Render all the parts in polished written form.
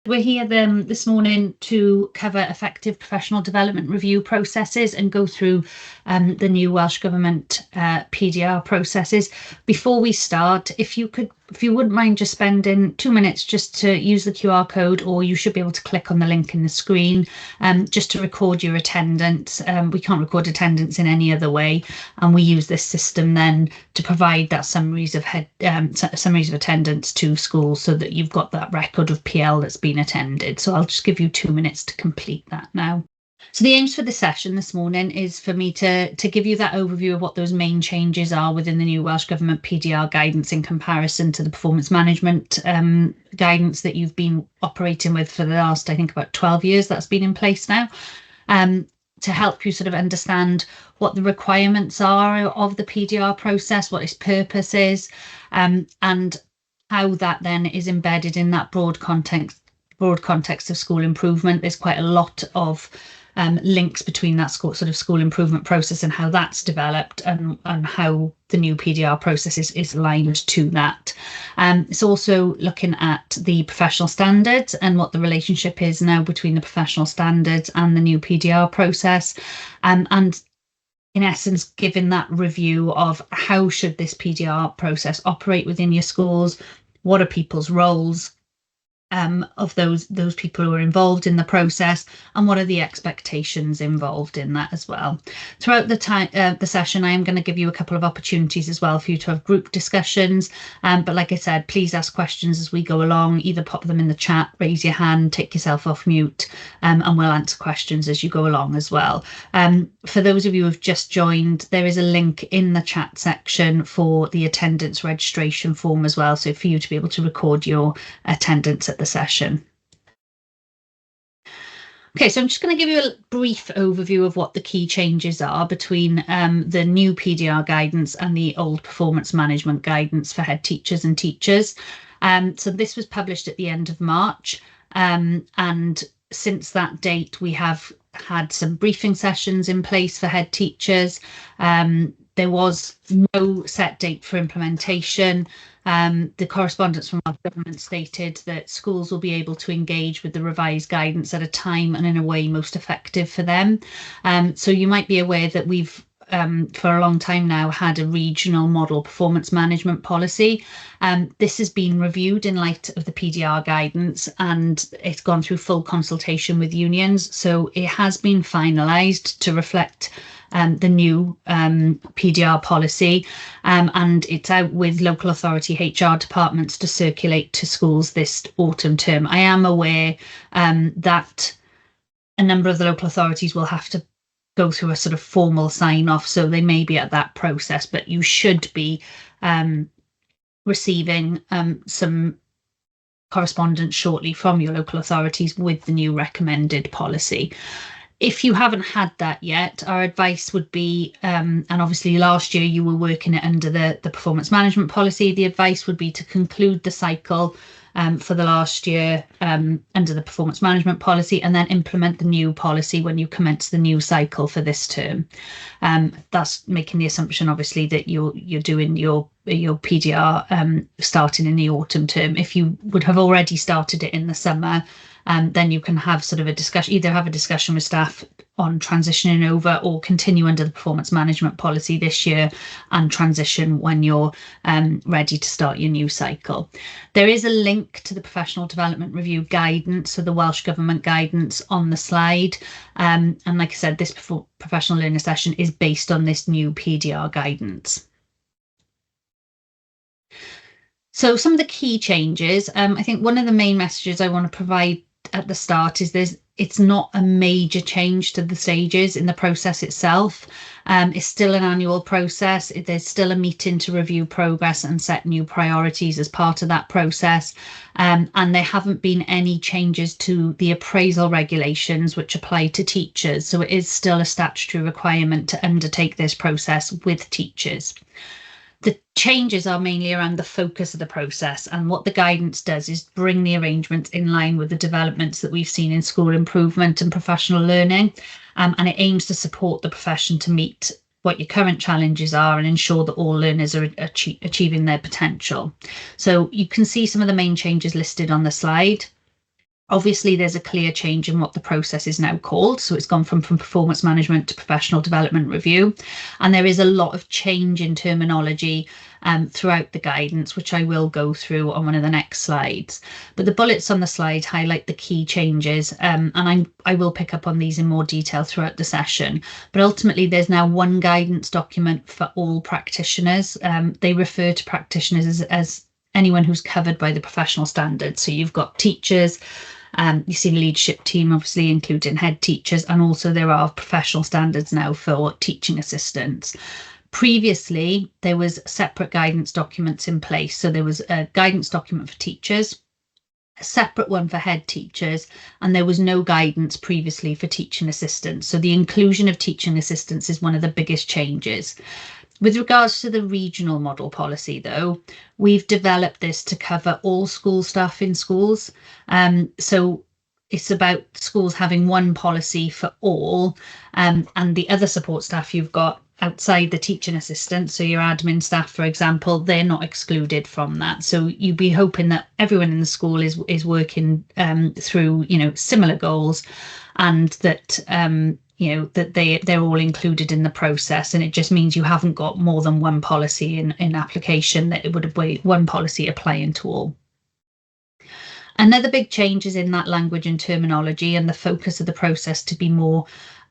We're here this morning to cover effective professional development review processes and go through the new Welsh Government PDR processes. Before we start, if you wouldn't mind just spending 2 minutes just to use the QR code, or you should be able to click on the link in the screen just to record your attendance. We can't record attendance in any other way, and we use this system then to provide that summaries of attendance to schools so that you've got that record of PL that's been attended. So I'll just give you 2 minutes to complete that now. So the aims for the session this morning is for me to give you that overview of what those main changes are within the new Welsh Government PDR guidance in comparison to the performance management guidance that you've been operating with for the last, I think, about 12 years that's been in place now, to help you sort of understand what the requirements are of the PDR process, what its purpose is, and how that then is embedded in that broad context of school improvement. There's quite a lot of links between that sort of school improvement process and how that's developed, and how the new PDR process is aligned to that. It's also looking at the professional standards and what the relationship is now between the professional standards and the new PDR process, and in essence giving that review of how should this PDR process operate within your schools, what are people's roles of those people who are involved in the process, and what are the expectations involved in that as well. Throughout the session, I am going to give you a couple of opportunities as well for you to have group discussions, but like I said, please ask questions as we go along. Either pop them in the chat, raise your hand, take yourself off mute, and we'll answer questions as you go along as well. For those of you who've just joined, there is a link in the chat section for the attendance registration form as well, so for you to be able to record your attendance at the session. Okay, so I'm just going to give you a brief overview of what the key changes are between the new PDR guidance and the old performance management guidance for head teachers and teachers. So this was published at the end of March, and since that date we have had some briefing sessions in place for head teachers. There was no set date for implementation. The correspondence from our government stated that schools will be able to engage with the revised guidance at a time and in a way most effective for them. So you might be aware that we've for a long time now had a regional model performance management policy. This has been reviewed in light of the PDR guidance, and it's gone through full consultation with unions. So it has been finalised to reflect the new PDR policy, and it's out with local authority HR departments to circulate to schools this autumn term. I am aware that a number of the local authorities will have to go through a sort of formal sign off, so they may be at that process, but you should be receiving some correspondence shortly from your local authorities with the new recommended policy. If you haven't had that yet, our advice would be, and obviously last year you were working it under the performance management policy, the advice would be to conclude the cycle for the last year under the performance management policy, and then implement the new policy when you commence the new cycle for this term. That's making the assumption, obviously, that you're doing your PDR starting in the autumn term. If you would have already started it in the summer, then you can have sort of a discussion, either have a discussion with staff on transitioning over, or continue under the performance management policy this year and transition when you're ready to start your new cycle. There is a link to the professional development review guidance, so the Welsh Government guidance, on the slide. And like I said, this professional learner session is based on this new PDR guidance. So some of the key changes, I think one of the main messages I want to provide at the start is it's not a major change to the stages in the process itself. It's still an annual process. There's still a meeting to review progress and set new priorities as part of that process. And there haven't been any changes to the appraisal regulations which apply to teachers. So it is still a statutory requirement to undertake this process with teachers. The changes are mainly around the focus of the process, and what the guidance does is bring the arrangements in line with the developments that we've seen in school improvement and professional learning, and it aims to support the profession to meet what your current challenges are and ensure that all learners are achieving their potential. So you can see some of the main changes listed on the slide. Obviously, there's a clear change in what the process is now called. So it's gone from performance management to professional development review. And there is a lot of change in terminology throughout the guidance, which I will go through on one of the next slides. But the bullets on the slide highlight the key changes, and I will pick up on these in more detail throughout the session. But ultimately, there's now one guidance document for all practitioners. They refer to practitioners as anyone who's covered by the professional standards. So you've got teachers, you see the leadership team, obviously including head teachers, and also there are professional standards now for teaching assistants. Previously, there was separate guidance documents in place. So there was a guidance document for teachers, a separate one for head teachers, and there was no guidance previously for teaching assistants. So the inclusion of teaching assistants is one of the biggest changes. With regards to the regional model policy, though, we've developed this to cover all school staff in schools. So it's about schools having one policy for all, and the other support staff you've got outside the teaching assistants, so your admin staff, for example, they're not excluded from that. So you'd be hoping that everyone in the school is working through, similar goals, and that that they're all included in the process. And it just means you haven't got more than one policy in application, that it would be one policy applying to all. Another big change is in that language and terminology, and the focus of the process to be more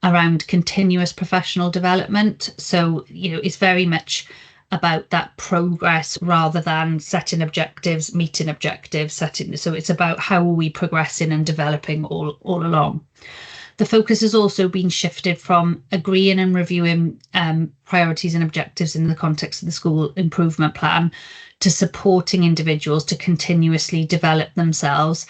around continuous professional development. So, it's very much about that progress rather than setting objectives, meeting objectives, so it's about how are we progressing and developing all along. The focus has also been shifted from agreeing and reviewing priorities and objectives in the context of the school improvement plan to supporting individuals to continuously develop themselves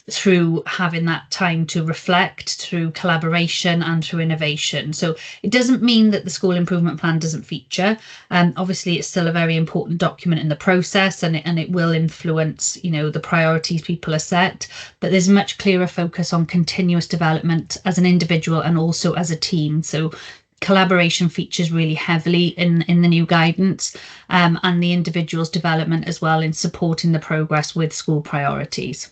through having that time to reflect, through collaboration and through innovation. So it doesn't mean that the school improvement plan doesn't feature. Obviously, it's still a very important document in the process, and it will influence, the priorities people are set. But there's a much clearer focus on continuous development as an individual and also as a team. So collaboration features really heavily in the new guidance, and the individual's development as well in supporting the progress with school priorities.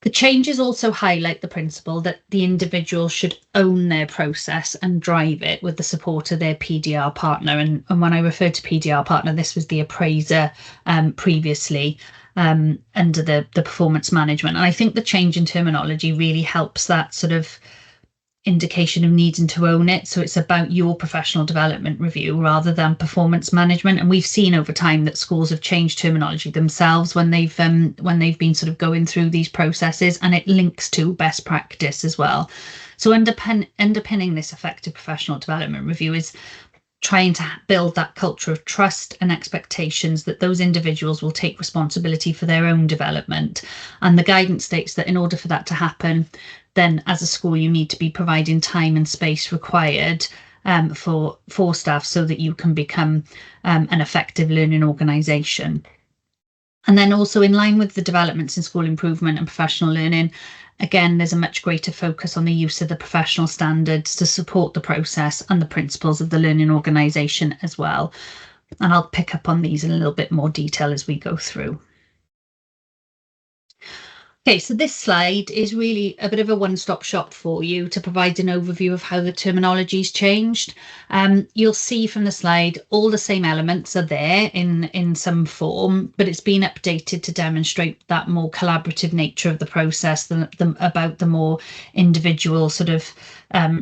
The changes also highlight the principle that the individual should own their process and drive it with the support of their PDR partner. And when I refer to PDR partner, this was the appraiser previously under the performance management. And I think the change in terminology really helps that sort of indication of needing to own it. So it's about your professional development review rather than performance management. And we've seen over time that schools have changed terminology themselves when they've been sort of going through these processes, and it links to best practice as well. So underpinning this effective professional development review is trying to build that culture of trust and expectations that those individuals will take responsibility for their own development. And the guidance states that in order for that to happen, then as a school, you need to be providing time and space required for staff so that you can become an effective learning organisation. And then also in line with the developments in school improvement and professional learning, again, there's a much greater focus on the use of the professional standards to support the process and the principles of the learning organisation as well. And I'll pick up on these in a little bit more detail as we go through. Okay, so this slide is really a bit of a one-stop shop for you to provide an overview of how the terminology's changed. You'll see from the slide all the same elements are there in some form, but it's been updated to demonstrate that more collaborative nature of the process, about the more individual sort of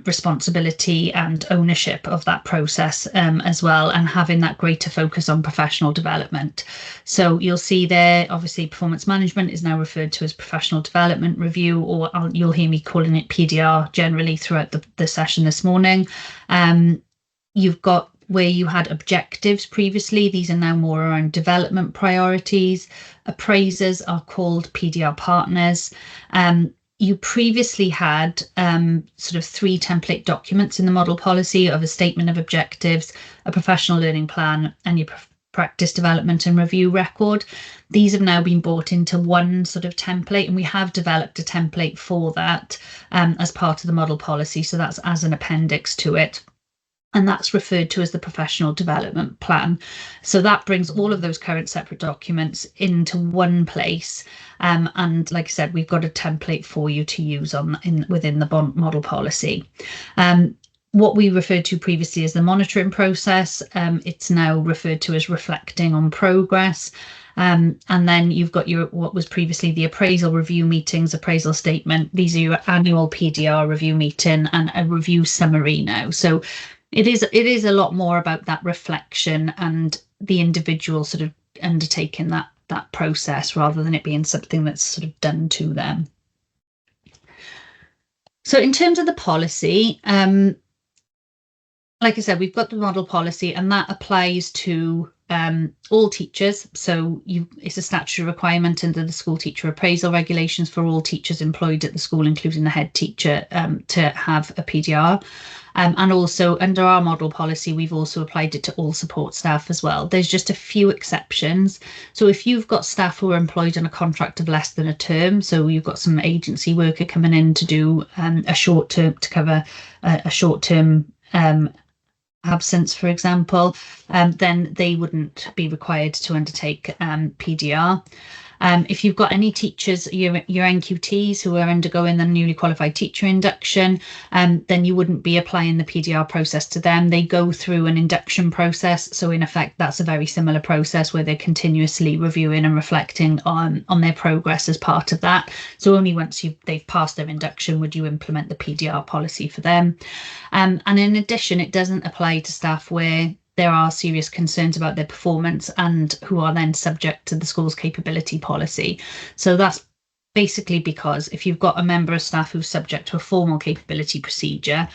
responsibility and ownership of that process as well, and having that greater focus on professional development. So you'll see there, obviously, performance management is now referred to as professional development review, or you'll hear me calling it PDR generally throughout the session this morning. You've got where you had objectives previously, these are now more around development priorities. Appraisers are called PDR partners. You previously had sort of 3 template documents in the model policy of a statement of objectives, a professional learning plan, and your practice development and review record. These have now been brought into one sort of template, and we have developed a template for that as part of the model policy. So that's as an appendix to it. and that's referred to as the professional development plan. So that brings all of those current separate documents into one place. And like I said, we've got a template for you to use within the model policy. What we referred to previously as the monitoring process, it's now referred to as reflecting on progress. And then you've got what was previously the appraisal review meetings, appraisal statement. These are your annual PDR review meeting and a review summary now. So it is a lot more about that reflection and the individual sort of undertaking that process rather than it being something that's sort of done to them. So in terms of the policy, like I said, we've got the model policy, and that applies to all teachers. So it's a statutory requirement under the school teacher appraisal regulations for all teachers employed at the school, including the head teacher, to have a PDR. And also under our model policy, we've also applied it to all support staff as well. There's just a few exceptions. So if you've got staff who are employed on a contract of less than a term, so you've got some agency worker coming in to do a short term, to cover a short term absence, for example, then they wouldn't be required to undertake PDR. If you've got any teachers, your NQTs who are undergoing the newly qualified teacher induction, then you wouldn't be applying the PDR process to them. They go through an induction process. So in effect, that's a very similar process where they're continuously reviewing and reflecting on their progress as part of that. So only once they've passed their induction would you implement the PDR policy for them. And in addition, it doesn't apply to staff where there are serious concerns about their performance and who are then subject to the school's capability policy. So that's basically because if you've got a member of staff who's subject to a formal capability procedure,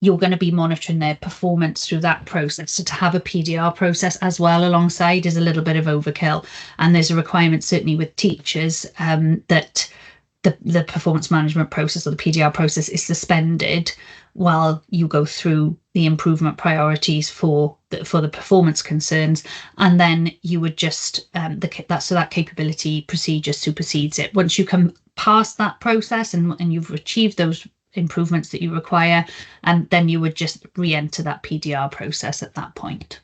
you're going to be monitoring their performance through that process. So to have a PDR process as well alongside is a little bit of overkill. And there's a requirement certainly with teachers that the performance management process or the PDR process is suspended while you go through the improvement priorities for the performance concerns, and then you would just that capability procedure supersedes it. Once you come past that process and you've achieved those improvements that you require, and then you would just re-enter that PDR process at that point.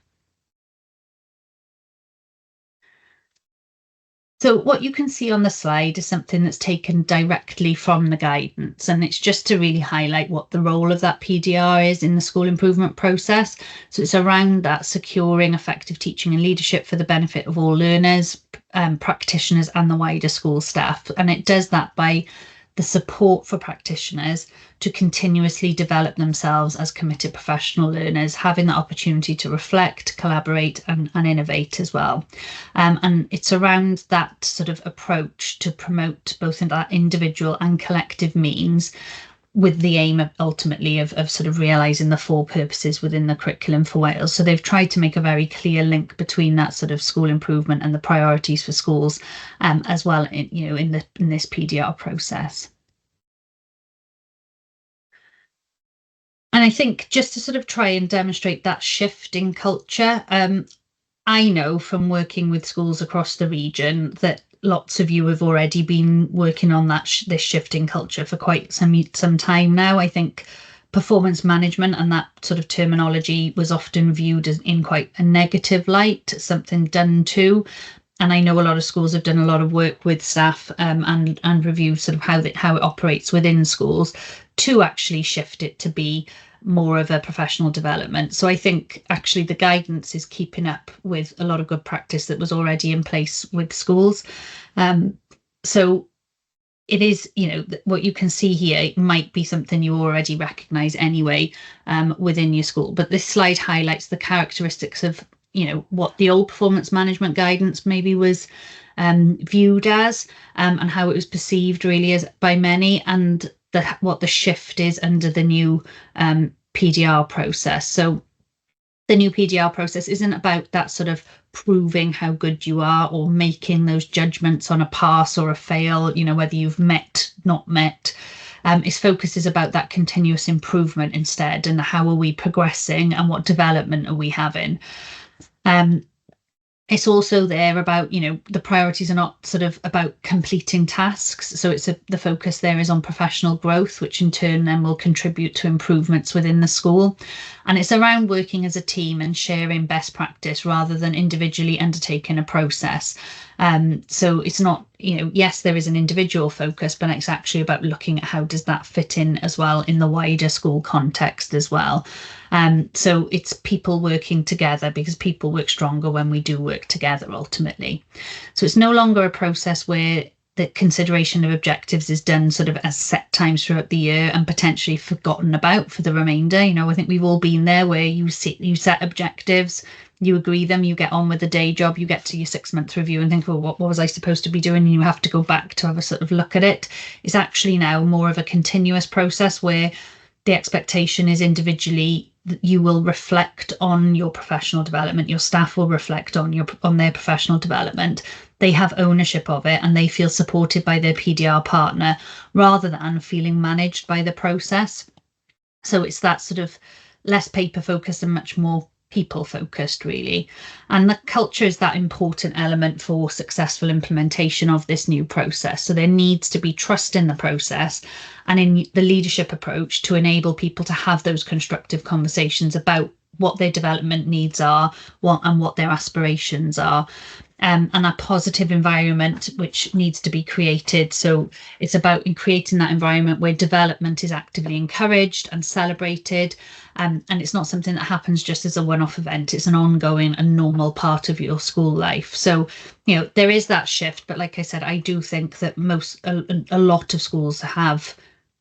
So what you can see on the slide is something that's taken directly from the guidance, and it's just to really highlight what the role of that PDR is in the school improvement process. So it's around that securing effective teaching and leadership for the benefit of all learners, practitioners and the wider school staff. And it does that by the support for practitioners to continuously develop themselves as committed professional learners, having the opportunity to reflect, collaborate and innovate as well. And it's around that sort of approach to promote both in that individual and collective means, with the aim of ultimately of sort of realising the four purposes within the curriculum for Wales. So they've tried to make a very clear link between that sort of school improvement and the priorities for schools, as well in this PDR process. And I think just to sort of try and demonstrate that shift in culture, I know from working with schools across the region that lots of you have already been working on this shift in culture for quite some time now. I think performance management and that sort of terminology was often viewed as in quite a negative light, something done to. And I know a lot of schools have done a lot of work with staff and review sort of how it operates within schools to actually shift it to be more of a professional development. So I think actually the guidance is keeping up with a lot of good practice that was already in place with schools. So it is, what you can see here, it might be something you already recognise anyway within your school. But this slide highlights the characteristics of, what the old performance management guidance maybe was viewed as, and how it was perceived really as by many, and what the shift is under the new PDR process. So the new PDR process isn't about that sort of proving how good you are or making those judgments on a pass or a fail, whether you've met, not met. Its focus is about that continuous improvement instead, and how are we progressing and what development are we having. It's also there about, the priorities are not sort of about completing tasks. So the focus there is on professional growth, which in turn then will contribute to improvements within the school. And it's around working as a team and sharing best practice rather than individually undertaking a process. So it's not, yes, there is an individual focus, but it's actually about looking at how does that fit in as well in the wider school context as well. So it's people working together, because people work stronger when we do work together ultimately. So it's no longer a process where the consideration of objectives is done sort of as set times throughout the year and potentially forgotten about for the remainder. I think we've all been there where you set objectives, you agree them, you get on with the day job, you get to your 6-month review and think, well, what was I supposed to be doing? And you have to go back to have a sort of look at it. It's actually now more of a continuous process where the expectation is individually that you will reflect on your professional development, your staff will reflect on their professional development. They have ownership of it and they feel supported by their PDR partner rather than feeling managed by the process. So it's that sort of less paper focused and much more people focused, really. And the culture is that important element for successful implementation of this new process. So there needs to be trust in the process and in the leadership approach to enable people to have those constructive conversations about what their development needs are, what their aspirations are. And a positive environment which needs to be created. So it's about creating that environment where development is actively encouraged and celebrated. And it's not something that happens just as a one-off event. It's an ongoing and normal part of your school life. So, there is that shift. But like I said, I do think that a lot of schools have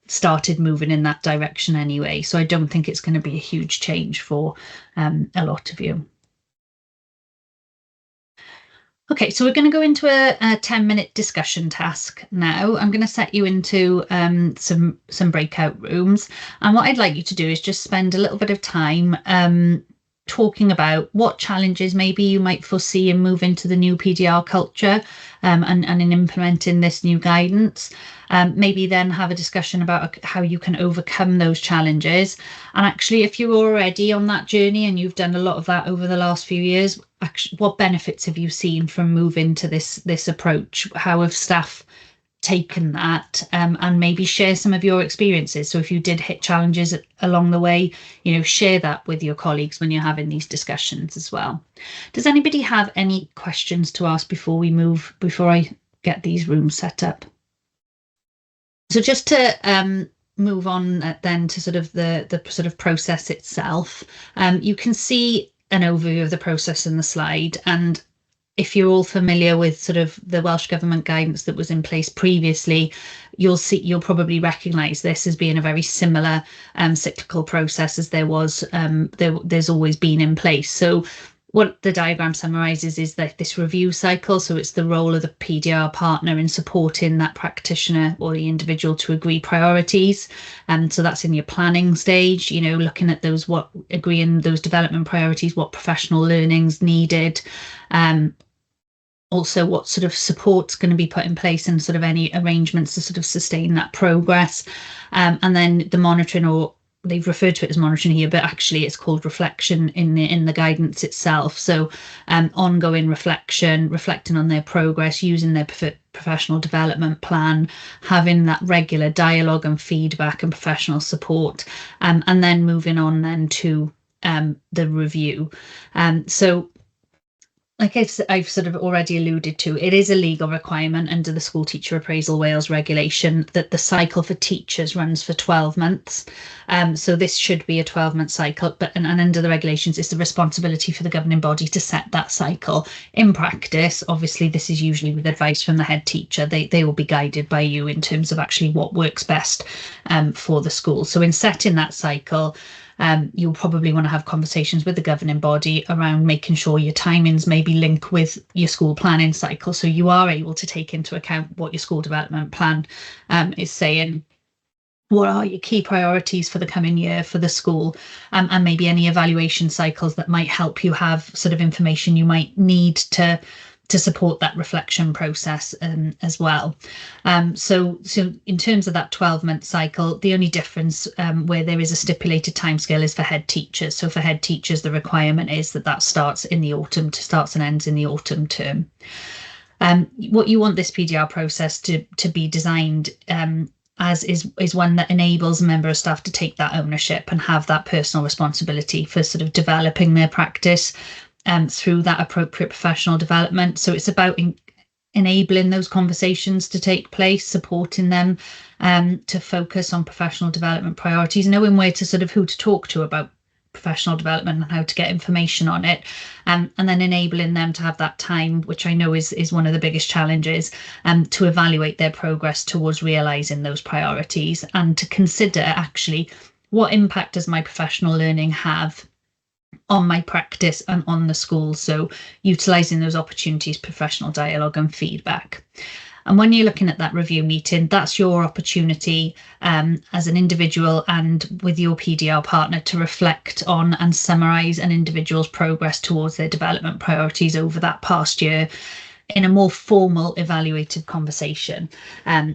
started moving in that direction anyway. So I don't think it's going to be a huge change for a lot of you. Okay, so we're going to go into a 10-minute discussion task now. I'm going to set you into some breakout rooms. And what I'd like you to do is just spend a little bit of time talking about what challenges maybe you might foresee in moving to the new PDR culture and in implementing this new guidance. Maybe then have a discussion about how you can overcome those challenges. And actually, if you're already on that journey and you've done a lot of that over the last few years, actually, what benefits have you seen from moving to this approach? How have staff taken that, and maybe share some of your experiences? So if you did hit challenges along the way, share that with your colleagues when you're having these discussions as well. Does anybody have any questions to ask before I get these rooms set up? So just to move on then to sort of the sort of process itself, you can see an overview of the process in the slide. And if you're all familiar with sort of the Welsh Government guidance that was in place previously, you'll probably recognise this as being a very similar cyclical process as there's always been in place. So what the diagram summarises is that this review cycle, so it's the role of the PDR partner in supporting that practitioner or the individual to agree priorities. And so that's in your planning stage, looking at agreeing those development priorities, what professional learning's needed, also what sort of support's going to be put in place and sort of any arrangements to sort of sustain that progress. And then the monitoring, or they've referred to it as monitoring here, but actually it's called reflection in the guidance itself. So ongoing reflecting on their progress, using their professional development plan, having that regular dialogue and feedback and professional support, and then moving on then to the review. So like I've sort of already alluded to, it is a legal requirement under the School Teacher Appraisal Wales regulation that the cycle for teachers runs for 12 months. So this should be a 12-month cycle, and under the regulations, it's the responsibility for the governing body to set that cycle. In practice, obviously, this is usually with advice from the head teacher. They will be guided by you in terms of actually what works best for the school. So in setting that cycle, you'll probably want to have conversations with the governing body around making sure your timings maybe link with your school planning cycle, so you are able to take into account what your school development plan is saying. What are your key priorities for the coming year for the school, and maybe any evaluation cycles that might help you have sort of information you might need to to support that reflection process as well. So in terms of that 12-month cycle, the only difference where there is a stipulated timescale is for head teachers. So for head teachers, the requirement is that starts in the autumn, starts and ends in the autumn term. What you want this PDR process to be designed as is one that enables a member of staff to take that ownership and have that personal responsibility for sort of developing their practice through that appropriate professional development. So it's about enabling those conversations to take place, supporting them to focus on professional development priorities, knowing where to sort of who to talk to about professional development and how to get information on it, and then enabling them to have that time, which I know is one of the biggest challenges, to evaluate their progress towards realising those priorities and to consider actually what impact does my professional learning have on my practice and on the school. So utilising those opportunities, professional dialogue and feedback. And when you're looking at that review meeting, that's your opportunity as an individual and with your PDR partner to reflect on and summarise an individual's progress towards their development priorities over that past year in a more formal evaluative conversation.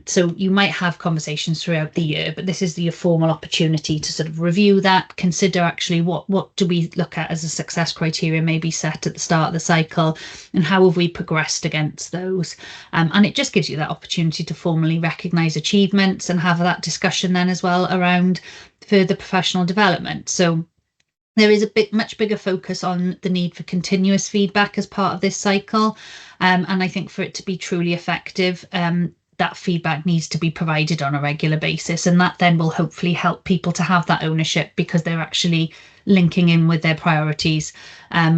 So you might have conversations throughout the year, but this is your formal opportunity to sort of review that, consider actually what do we look at as a success criteria maybe set at the start of the cycle, and how have we progressed against those. And it just gives you that opportunity to formally recognise achievements and have that discussion then as well around further professional development. So there is a much bigger focus on the need for continuous feedback as part of this cycle. And I think for it to be truly effective, that feedback needs to be provided on a regular basis. And that then will hopefully help people to have that ownership because they're actually linking in with their priorities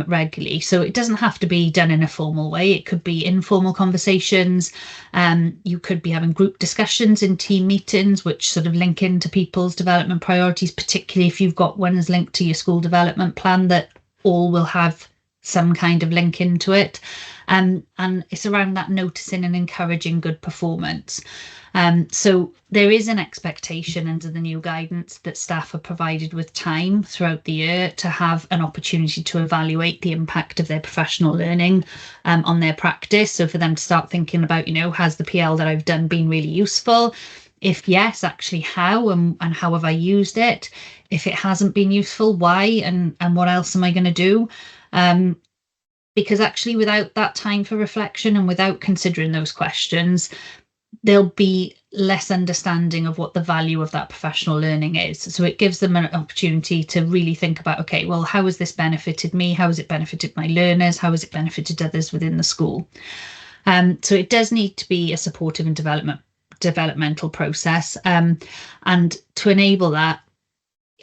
regularly. So it doesn't have to be done in a formal way. It could be informal conversations. You could be having group discussions in team meetings, which sort of link into people's development priorities, particularly if you've got ones linked to your school development plan that all will have some kind of link into it. And it's around that noticing and encouraging good performance. So there is an expectation under the new guidance that staff are provided with time throughout the year to have an opportunity to evaluate the impact of their professional learning on their practice. So for them to start thinking about, has the PL that I've done been really useful? If yes, actually how and how have I used it? If it hasn't been useful, why and what else am I going to do? Because actually without that time for reflection and without considering those questions, there'll be less understanding of what the value of that professional learning is. So it gives them an opportunity to really think about, okay, well, how has this benefited me? How has it benefited my learners? How has it benefited others within the school? So it does need to be a supportive and developmental process. And to enable that,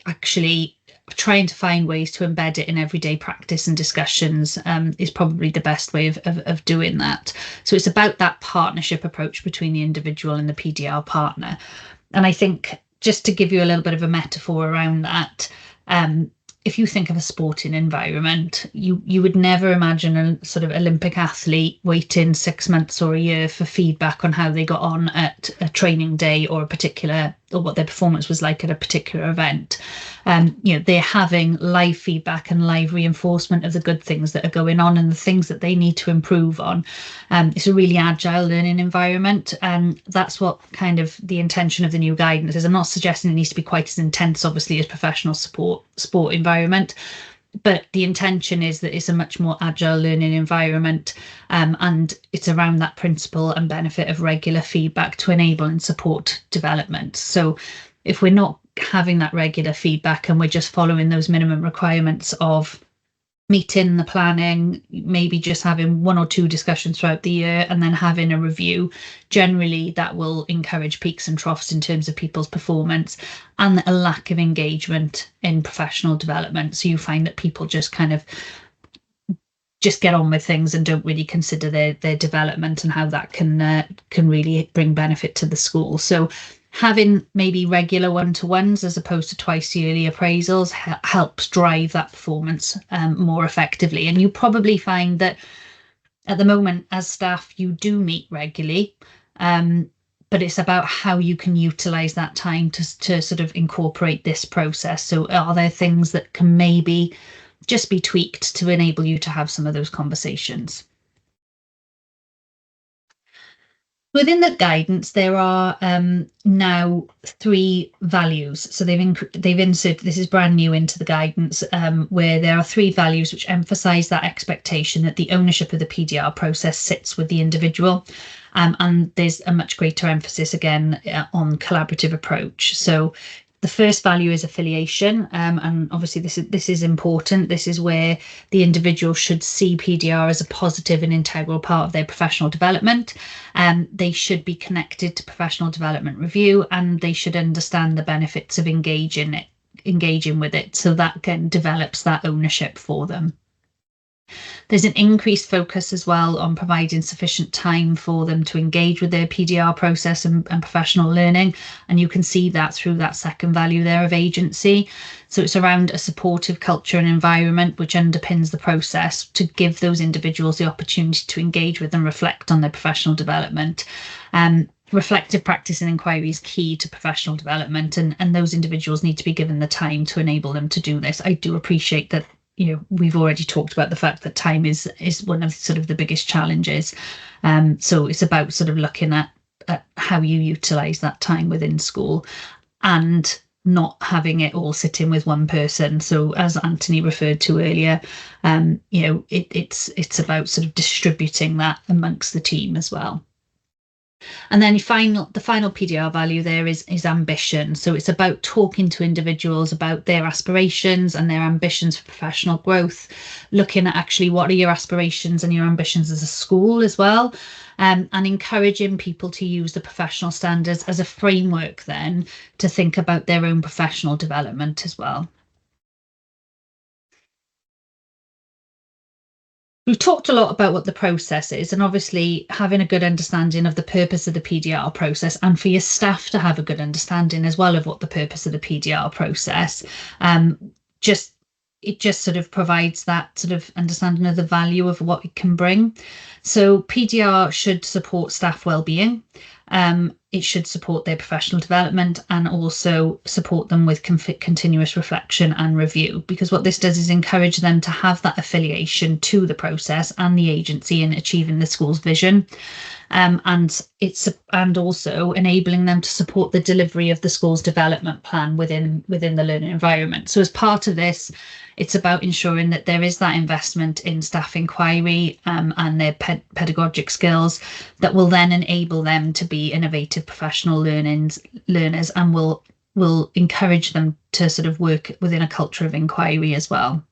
actually trying to find ways to embed it in everyday practice and discussions is probably the best way of doing that. So it's about that partnership approach between the individual and the PDR partner. And I think just to give you a little bit of a metaphor around that, if you think of a sporting environment, you would never imagine a sort of Olympic athlete waiting 6 months or a year for feedback on how they got on at a training day or what their performance was like at a particular event. They're having live feedback and live reinforcement of the good things that are going on and the things that they need to improve on. It's a really agile learning environment, and that's what kind of the intention of the new guidance is. I'm not suggesting it needs to be quite as intense, obviously, as professional sport environment, but the intention is that it's a much more agile learning environment, and it's around that principle and benefit of regular feedback to enable and support development. So if we're not having that regular feedback and we're just following those minimum requirements of meeting the planning, maybe just having 1 or 2 discussions throughout the year and then having a review, generally that will encourage peaks and troughs in terms of people's performance and a lack of engagement in professional development. So you find that people just kind of just get on with things and don't really consider their development and how that can really bring benefit to the school. So having maybe regular one-to-ones as opposed to twice yearly appraisals helps drive that performance more effectively. And you probably find that at the moment as staff, you do meet regularly, but it's about how you can utilise that time to sort of incorporate this process. So are there things that can maybe just be tweaked to enable you to have some of those conversations? Within the guidance, there are now 3 values. So they've inserted, this is brand new into the guidance, where there are 3 values which emphasise that expectation that the ownership of the PDR process sits with the individual. And there's a much greater emphasis again on collaborative approach. So the first value is affiliation, and obviously this is important. This is where the individual should see PDR as a positive and integral part of their professional development. They should be connected to professional development review, and they should understand the benefits of engaging with it, so that again develops that ownership for them. There's an increased focus as well on providing sufficient time for them to engage with their PDR process and professional learning. And you can see that through that second value there of agency. So it's around a supportive culture and environment which underpins the process to give those individuals the opportunity to engage with and reflect on their professional development. Reflective practice and inquiry is key to professional development, and those individuals need to be given the time to enable them to do this. I do appreciate that, you know, we've already talked about the fact that time is one of sort of the biggest challenges. So it's about sort of looking at how you utilise that time within school and not having it all sitting with one person. So as Anthony referred to earlier, you know, it's about sort of distributing that amongst the team as well. And then the final PDR value there is ambition. So it's about talking to individuals about their aspirations and their ambitions for professional growth, looking at actually what are your aspirations and your ambitions as a school as well, and encouraging people to use the professional standards as a framework then to think about their own professional development as well. We've talked a lot about what the process is, and obviously having a good understanding of the purpose of the PDR process, and for your staff to have a good understanding as well of what the purpose of the PDR process, it just sort of provides that sort of understanding of the value of what it can bring. So PDR should support staff wellbeing. It should support their professional development and also support them with continuous reflection and review, because what this does is encourage them to have that affiliation to the process and the agency in achieving the school's vision. And also enabling them to support the delivery of the school's development plan within the learning environment. So as part of this, it's about ensuring that there is that investment in staff inquiry and their pedagogic skills that will then enable them to be innovative professional learners, and will encourage them to sort of work within a culture of inquiry as well.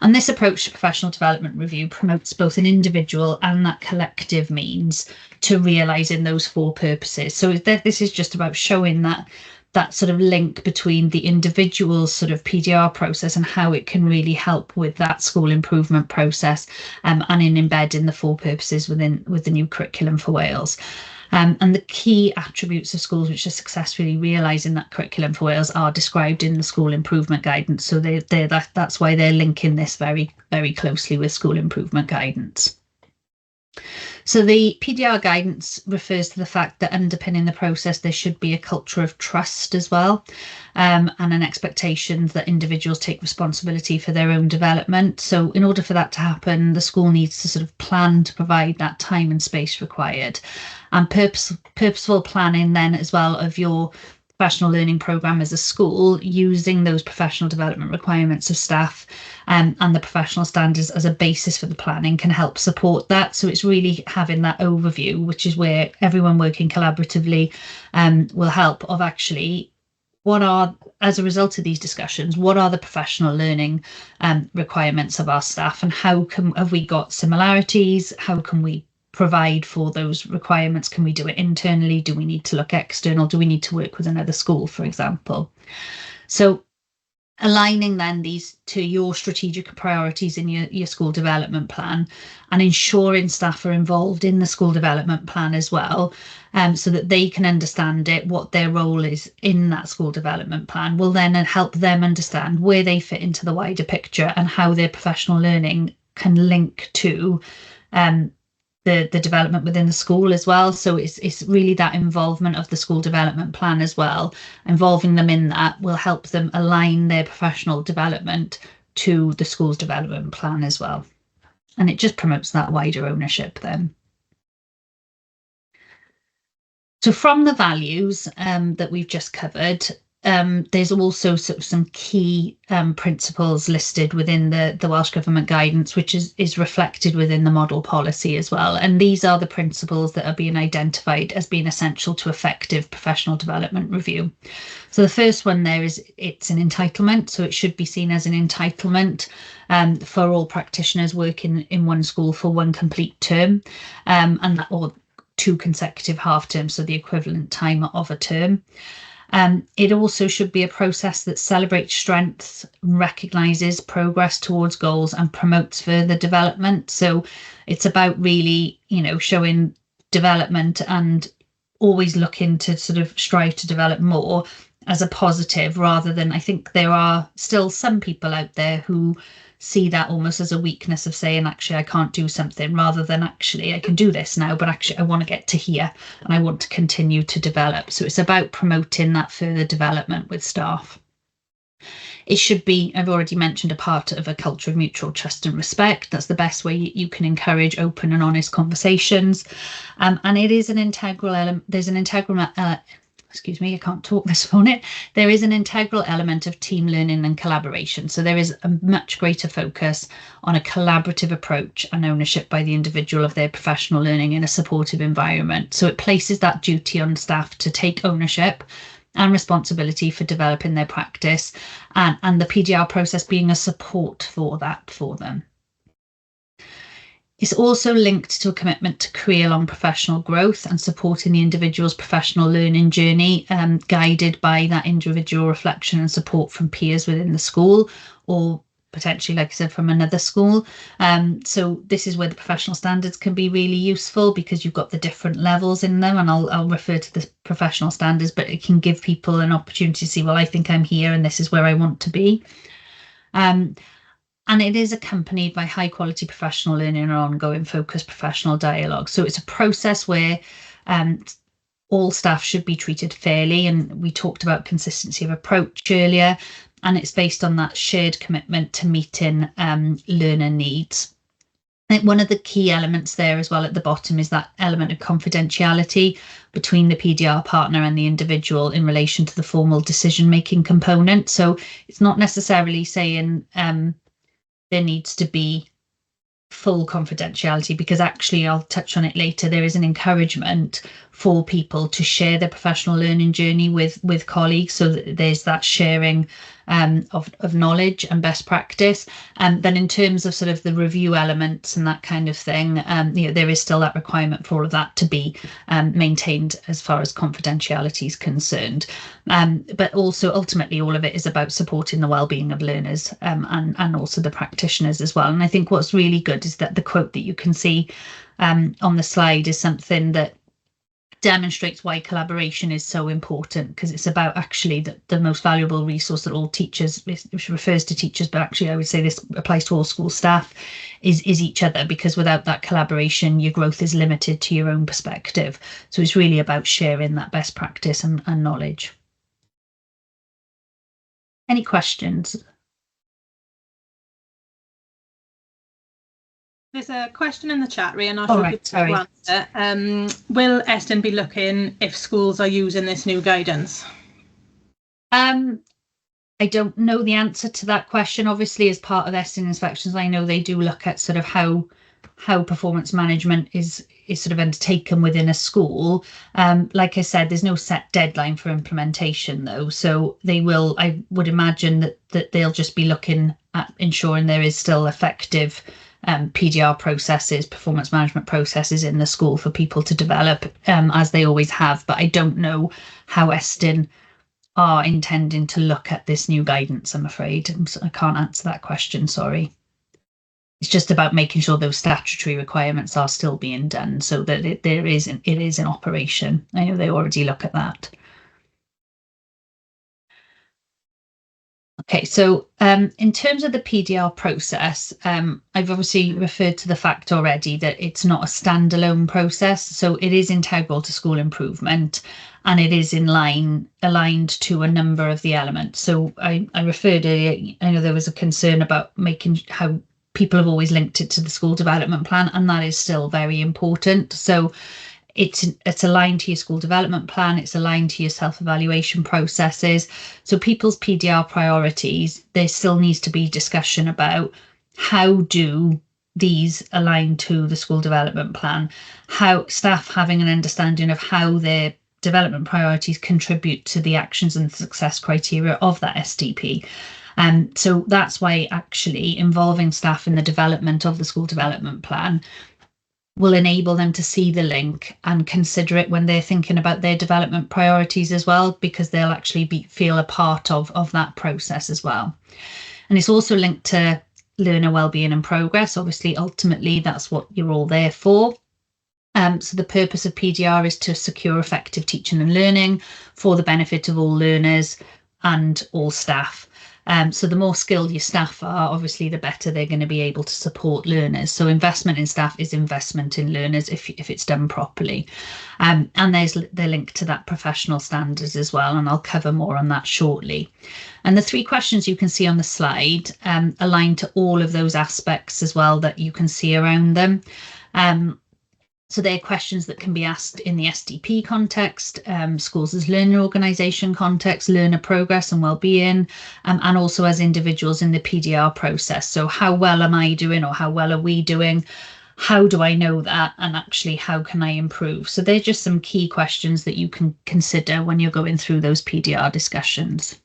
And this approach to professional development review promotes both an individual and that collective means to realising those 4 purposes. So this is just about showing that sort of link between the individual's sort of PDR process and how it can really help with that school improvement process, and in embedding the 4 purposes with the new curriculum for Wales. And the key attributes of schools which are successfully realising that curriculum for Wales are described in the school improvement guidance. So that's why they're linking this very, very closely with school improvement guidance. So the PDR guidance refers to the fact that underpinning the process, there should be a culture of trust as well, and an expectation that individuals take responsibility for their own development. So in order for that to happen, the school needs to sort of plan to provide that time and space required, and purposeful planning then as well of your professional learning programme as a school, using those professional development requirements of staff and the professional standards as a basis for the planning can help support that. So it's really having that overview, which is where everyone working collaboratively will help, of actually as a result of these discussions, what are the professional learning requirements of our staff, and have we got similarities? How can we provide for those requirements? Can we do it internally? Do we need to look external? Do we need to work with another school, for example? So aligning then these to your strategic priorities in your school development plan, and ensuring staff are involved in the school development plan as well, so that they can understand it, what their role is in that school development plan, will then help them understand where they fit into the wider picture and how their professional learning can link to the development within the school as well. So it's really that involvement of the school development plan as well. Involving them in that will help them align their professional development to the school's development plan as well. And it just promotes that wider ownership then. So from the values that we've just covered, there's also sort of some key principles listed within the Welsh Government guidance, which is reflected within the model policy as well. And these are the principles that are being identified as being essential to effective professional development review. So the first one there is it's an entitlement. So it should be seen as an entitlement for all practitioners working in one school for one complete term, or 2 consecutive half terms, so the equivalent time of a term. It also should be a process that celebrates strengths, recognises progress towards goals and promotes further development. So it's about really, showing development and always looking to sort of strive to develop more as a positive, rather than, I think there are still some people out there who see that almost as a weakness of saying, actually, I can't do something, rather than actually I can do this now, but actually I want to get to here and I want to continue to develop. So it's about promoting that further development with staff. It should be, I've already mentioned, a part of a culture of mutual trust and respect. That's the best way you can encourage open and honest conversations. And it is an integral element. There's an integral excuse me, I can't talk this morning. There is an integral element of team learning and collaboration. So there is a much greater focus on a collaborative approach and ownership by the individual of their professional learning in a supportive environment. So it places that duty on staff to take ownership and responsibility for developing their practice, and the PDR process being a support for that for them. It's also linked to a commitment to career-long professional growth and supporting the individual's professional learning journey, guided by that individual reflection and support from peers within the school, or potentially, like I said, from another school. So this is where the professional standards can be really useful, because you've got the different levels in them, and I'll refer to the professional standards, but it can give people an opportunity to see, well, I think I'm here and this is where I want to be. And it is accompanied by high quality professional learning and ongoing focused professional dialogue. So it's a process where all staff should be treated fairly. And we talked about consistency of approach earlier, and it's based on that shared commitment to meeting learner needs. I think one of the key elements there as well at the bottom is that element of confidentiality between the PDR partner and the individual in relation to the formal decision-making component. So it's not necessarily saying there needs to be full confidentiality, because actually, I'll touch on it later, there is an encouragement for people to share their professional learning journey with colleagues, so that there's that sharing of knowledge and best practice. And then in terms of sort of the review elements and that kind of thing, there is still that requirement for all of that to be maintained as far as confidentiality is concerned. But also ultimately all of it is about supporting the well-being of learners and also the practitioners as well. And I think what's really good is that the quote that you can see on the slide is something that demonstrates why collaboration is so important, because it's about actually the most valuable resource that all teachers, which refers to teachers, but actually I would say this applies to all school staff, is each other, because without that collaboration your growth is limited to your own perspective. So it's really about sharing that best practice and knowledge. Any questions? There's a question in the chat, Rhea, not sure if you answer. Will Estyn be looking if schools are using this new guidance? I don't know the answer to that question. Obviously, as part of Estyn inspections, I know they do look at sort of how performance management is sort of undertaken within a school. Like I said, there's no set deadline for implementation though, so they will, I would imagine that they'll just be looking at ensuring there is still effective PDR processes, performance management processes in the school for people to develop, as they always have. But I don't know how Estyn are intending to look at this new guidance, I'm afraid. I can't answer that question, sorry. It's just about making sure those statutory requirements are still being done, so that it is in operation. I know they already look at that. Okay, so in terms of the PDR process, I've obviously referred to the fact already that it's not a standalone process, so it is integral to school improvement, and it is aligned to a number of the elements. So I referred earlier, I know there was a concern about making how people have always linked it to the school development plan, and that is still very important. So It's aligned to your school development plan, it's aligned to your self-evaluation processes. So people's PDR priorities, there still needs to be discussion about how do these align to the school development plan, how staff having an understanding of how their development priorities contribute to the actions and success criteria of that SDP. So that's why actually involving staff in the development of the school development plan will enable them to see the link and consider it when they're thinking about their development priorities as well, because they'll actually feel a part of that process as well. And it's also linked to learner wellbeing and progress. Obviously, ultimately, that's what you're all there for. So the purpose of PDR is to secure effective teaching and learning for the benefit of all learners and all staff. So the more skilled your staff are, obviously, the better they're going to be able to support learners. So investment in staff is investment in learners if it's done properly. And they're linked to that professional standards as well, and I'll cover more on that shortly. And the 3 questions you can see on the slide align to all of those aspects as well that you can see around them. So they're questions that can be asked in the SDP context, schools as learner organisation context, learner progress and wellbeing, and also as individuals in the PDR process. So how well am I doing, or how well are we doing? How do I know that? And actually, how can I improve? So they're just some key questions that you can consider when you're going through those PDR discussions.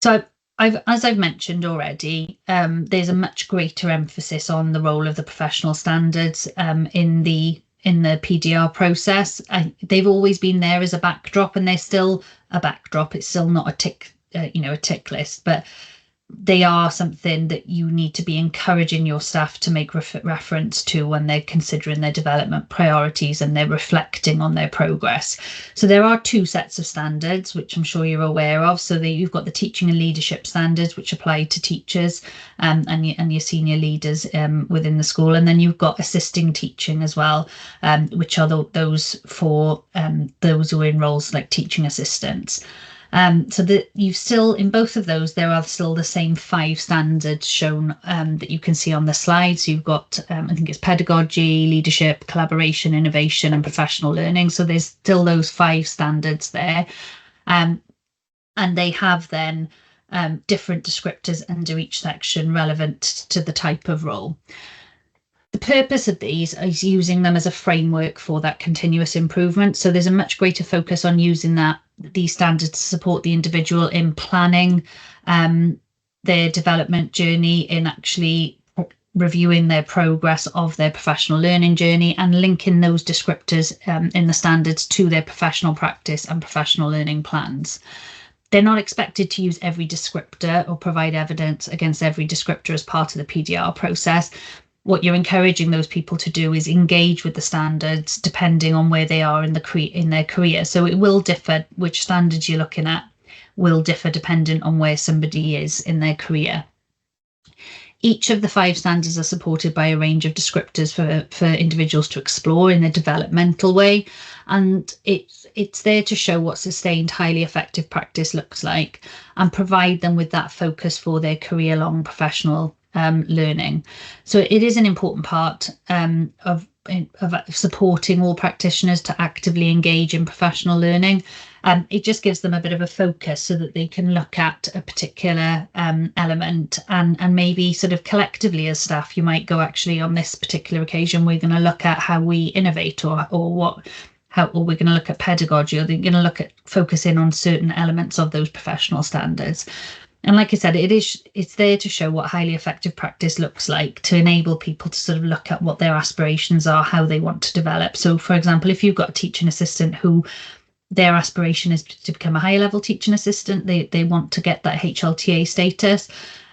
So as I've mentioned already, there's a much greater emphasis on the role of the professional standards in the PDR process. They've always been there as a backdrop, and they're still a backdrop. It's still not a tick list, but they are something that you need to be encouraging your staff to make reference to when they're considering their development priorities and they're reflecting on their progress. So there are 2 sets of standards, which I'm sure you're aware of. So you've got the teaching and leadership standards, which apply to teachers and your senior leaders within the school. And then you've got assisting teaching as well, which are those for those who are in roles like teaching assistants. So that you've still, in both of those, there are still the same 5 standards shown that you can see on the slide. So you've got, I think it's pedagogy, leadership, collaboration, innovation, and professional learning. So there's still those 5 standards there. And they have then different descriptors under each section relevant to the type of role. The purpose of these is using them as a framework for that continuous improvement. So there's a much greater focus on using these standards to support the individual in planning their development journey, in actually reviewing their progress of their professional learning journey, and linking those descriptors in the standards to their professional practice and professional learning plans. They're not expected to use every descriptor or provide evidence against every descriptor as part of the PDR process. What you're encouraging those people to do is engage with the standards depending on where they are in their career. So it will differ, which standards you're looking at will differ depending on where somebody is in their career. Each of the 5 standards are supported by a range of descriptors for individuals to explore in a developmental way. And it's there to show what sustained, highly effective practice looks like and provide them with that focus for their career-long professional learning. So it is an important part of supporting all practitioners to actively engage in professional learning. It just gives them a bit of a focus so that they can look at a particular element and maybe sort of collectively as staff, you might go, actually on this particular occasion, we're going to look at how we innovate or we're going to look at pedagogy, or they're going to look at focusing on certain elements of those professional standards. And like I said, it's there to show what highly effective practice looks like, to enable people to sort of look at what their aspirations are, how they want to develop. So, for example, if you've got a teaching assistant who their aspiration is to become a higher level teaching assistant, they want to get that HLTA status,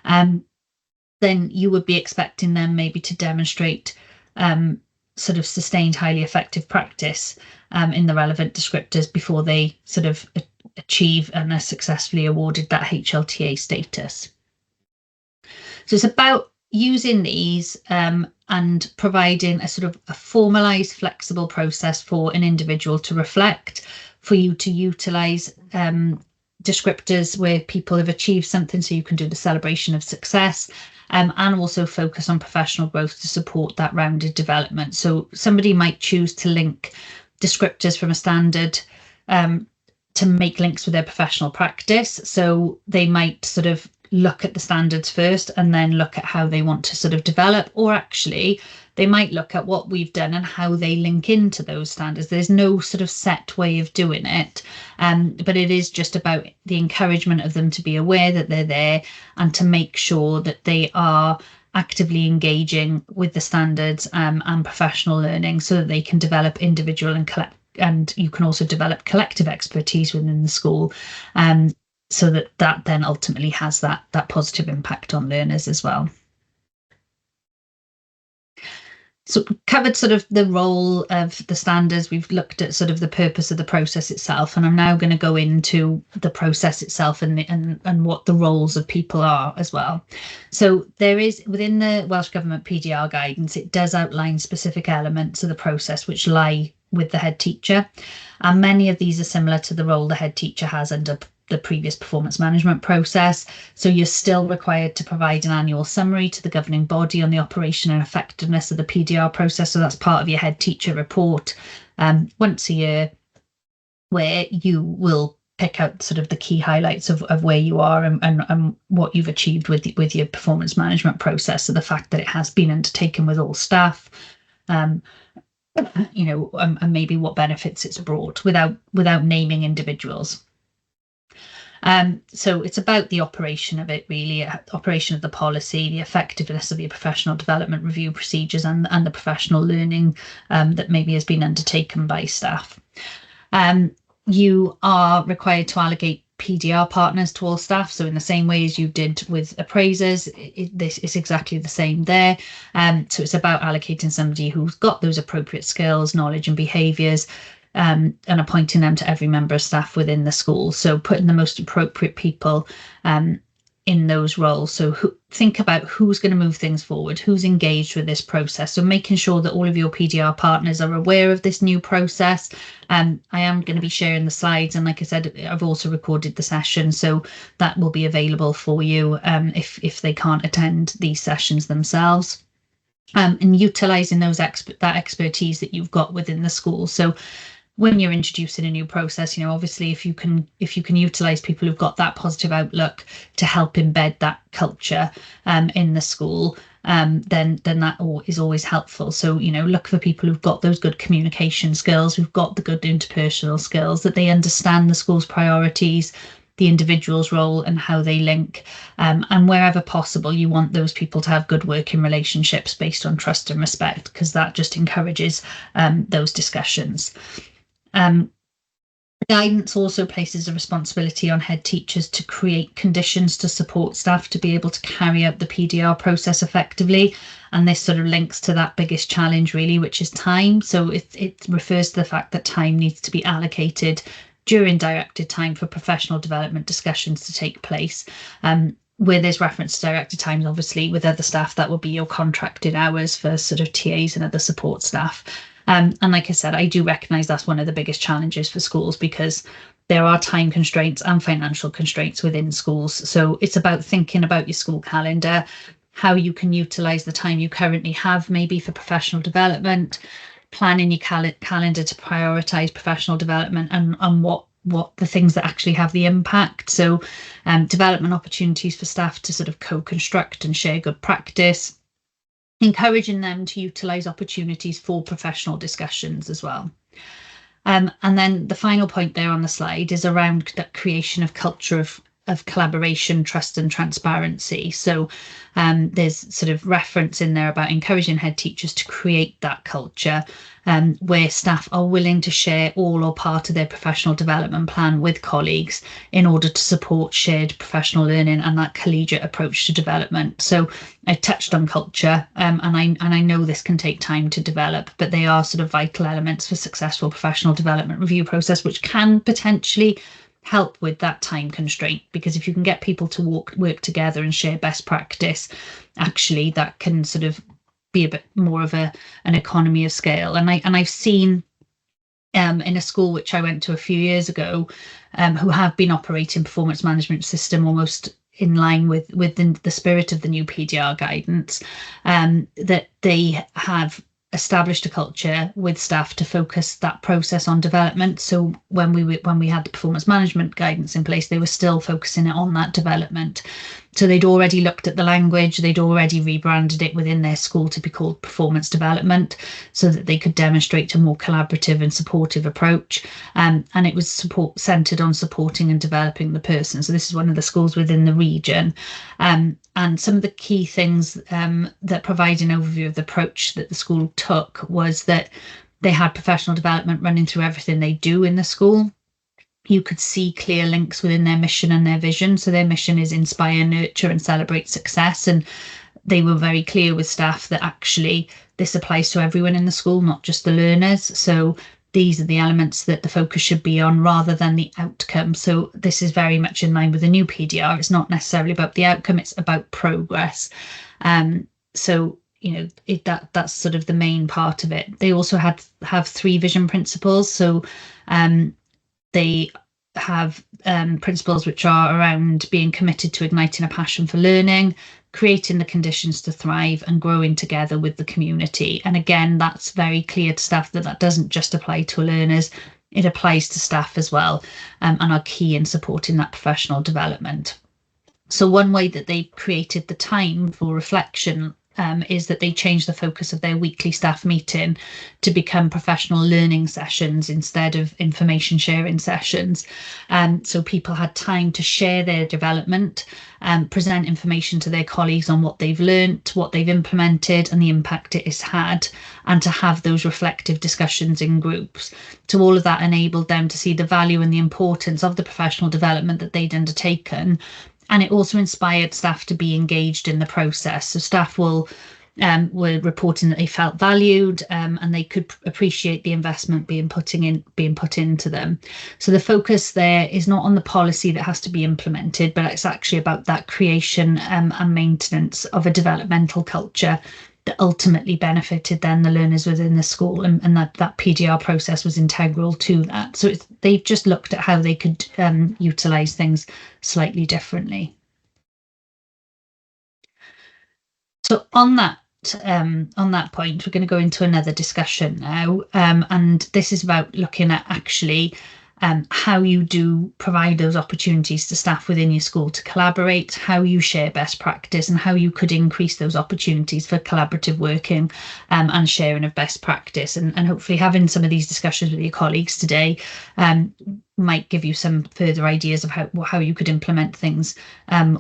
then you would be expecting them maybe to demonstrate sort of sustained highly effective practice in the relevant descriptors before they sort of achieve and are successfully awarded that HLTA status. So it's about using these and providing a sort of a formalised, flexible process for an individual to reflect, for you to utilise descriptors where people have achieved something, so you can do the celebration of success, and also focus on professional growth to support that rounded development. So somebody might choose to link descriptors from a standard to make links with their professional practice. So they might sort of look at the standards first and then look at how they want to sort of develop, or actually they might look at what we've done and how they link into those standards. There's no sort of set way of doing it, but it is just about the encouragement of them to be aware that they're there and to make sure that they are actively engaging with the standards and professional learning so that they can develop individual and you can also develop collective expertise within the school, so that then ultimately has that positive impact on learners as well. So covered sort of the role of the standards, we've looked at sort of the purpose of the process itself, and I'm now going to go into the process itself and what the roles of people are as well. So there is, within the Welsh Government PDR guidance, it does outline specific elements of the process which lie with the head teacher, and many of these are similar to the role the head teacher has under the previous performance management process. So you're still required to provide an annual summary to the governing body on the operation and effectiveness of the PDR process. So that's part of your head teacher report once a year, where you will pick out sort of the key highlights of where you are and what you've achieved with your performance management process. So the fact that it has been undertaken with all staff, and maybe what benefits it's brought without naming individuals. So it's about the operation of it, really, operation of the policy, the effectiveness of the professional development review procedures and the professional learning that maybe has been undertaken by staff. You are required to allocate PDR partners to all staff. So in the same way as you did with appraisers, this is exactly the same there. So it's about allocating somebody who's got those appropriate skills, knowledge and behaviours, and appointing them to every member of staff within the school. So putting the most appropriate people in those roles. So think about who's going to move things forward, who's engaged with this process. So making sure that all of your PDR partners are aware of this new process. I am going to be sharing the slides, and like I said, I've also recorded the session, so that will be available for you if they can't attend these sessions themselves. And utilising that expertise that you've got within the school. So when you're introducing a new process, obviously if you can utilise people who've got that positive outlook to help embed that culture in the school, then that is always helpful. So look for people who've got those good communication skills, who've got the good interpersonal skills, that they understand the school's priorities, the individual's role and how they link, and wherever possible you want those people to have good working relationships based on trust and respect, because that just encourages those discussions. Guidance also places a responsibility on head teachers to create conditions to support staff to be able to carry out the PDR process effectively, and this sort of links to that biggest challenge really, which is time. So it refers to the fact that time needs to be allocated during directed time for professional development discussions to take place. Where there's reference to directed times, obviously with other staff, that will be your contracted hours for sort of TAs and other support staff. And like I said, I do recognise that's one of the biggest challenges for schools, because there are time constraints and financial constraints within schools. So it's about thinking about your school calendar, how you can utilise the time you currently have maybe for professional development, planning your calendar to prioritise professional development and what the things that actually have the impact. So development opportunities for staff to sort of co-construct and share good practice, encouraging them to utilise opportunities for professional discussions as well. And then the final point there on the slide is around that creation of culture of collaboration, trust and transparency. So there's sort of reference in there about encouraging head teachers to create that culture where staff are willing to share all or part of their professional development plan with colleagues in order to support shared professional learning and that collegiate approach to development. So I touched on culture, and I know this can take time to develop, but they are sort of vital elements for successful professional development review process, which can potentially help with that time constraint, because if you can get people to work together and share best practice, actually that can sort of be a bit more of an economy of scale. And I've seen in a school which I went to a few years ago, who have been operating performance management system almost in line with the spirit of the new PDR guidance, that they have established a culture with staff to focus that process on development. So when we had the performance management guidance in place, they were still focusing it on that development. So they'd already looked at the language, they'd already rebranded it within their school to be called performance development, so that they could demonstrate a more collaborative and supportive approach. And it was centred on supporting and developing the person. So this is one of the schools within the region. And some of the key things that provide an overview of the approach that the school took was that they had professional development running through everything they do in the school. You could see clear links within their mission and their vision. So their mission is inspire, nurture and celebrate success. And they were very clear with staff that actually this applies to everyone in the school, not just the learners. So these are the elements that the focus should be on rather than the outcome. So this is very much in line with the new PDR. It's not necessarily about the outcome, it's about progress. So that's sort of the main part of it. They also have 3 vision principles. So they have principles which are around being committed to igniting a passion for learning, creating the conditions to thrive, and growing together with the community. And again, that's very clear to staff that doesn't just apply to learners, it applies to staff as well, and are key in supporting that professional development. So one way that they created the time for reflection is that they changed the focus of their weekly staff meeting to become professional learning sessions instead of information sharing sessions. So people had time to share their development, present information to their colleagues on what they've learnt, what they've implemented and the impact it has had, and to have those reflective discussions in groups. So all of that enabled them to see the value and the importance of the professional development that they'd undertaken. And it also inspired staff to be engaged in the process. So staff were reporting that they felt valued, and they could appreciate the investment being put into them. So the focus there is not on the policy that has to be implemented, but it's actually about that creation and maintenance of a developmental culture that ultimately benefited then the learners within the school, and that PDR process was integral to that. So they've just looked at how they could utilise things slightly differently. So on that point, we're going to go into another discussion now, and this is about looking at actually how you do provide those opportunities to staff within your school to collaborate, how you share best practice, and how you could increase those opportunities for collaborative working and sharing of best practice. And hopefully having some of these discussions with your colleagues today might give you some further ideas of how you could implement things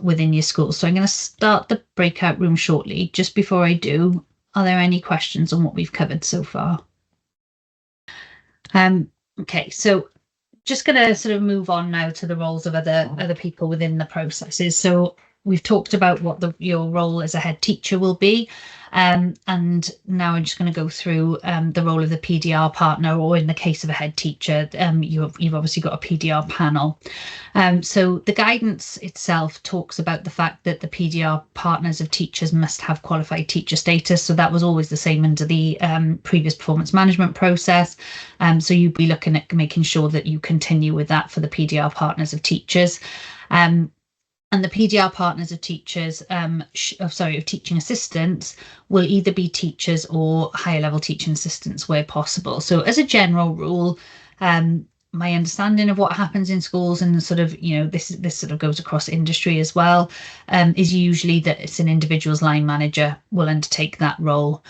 within your school. So I'm going to start the breakout room shortly. Just before I do, are there any questions on what we've covered so far? Okay, so just going to sort of move on now to the roles of other people within the processes. So we've talked about what your role as a head teacher will be, and now I'm just going to go through the role of the PDR partner, or in the case of a head teacher, you've obviously got a PDR panel. So the guidance itself talks about the fact that the PDR partners of teachers must have qualified teacher status. So that was always the same under the previous performance management process. So you'd be looking at making sure that you continue with that for the PDR partners of teachers. And the PDR partners of teachers, of teaching assistants, will either be teachers or higher level teaching assistants where possible. So as a general rule, my understanding of what happens in schools, and sort of, this sort of goes across industry as well, is usually that it's an individual's line manager will undertake that role.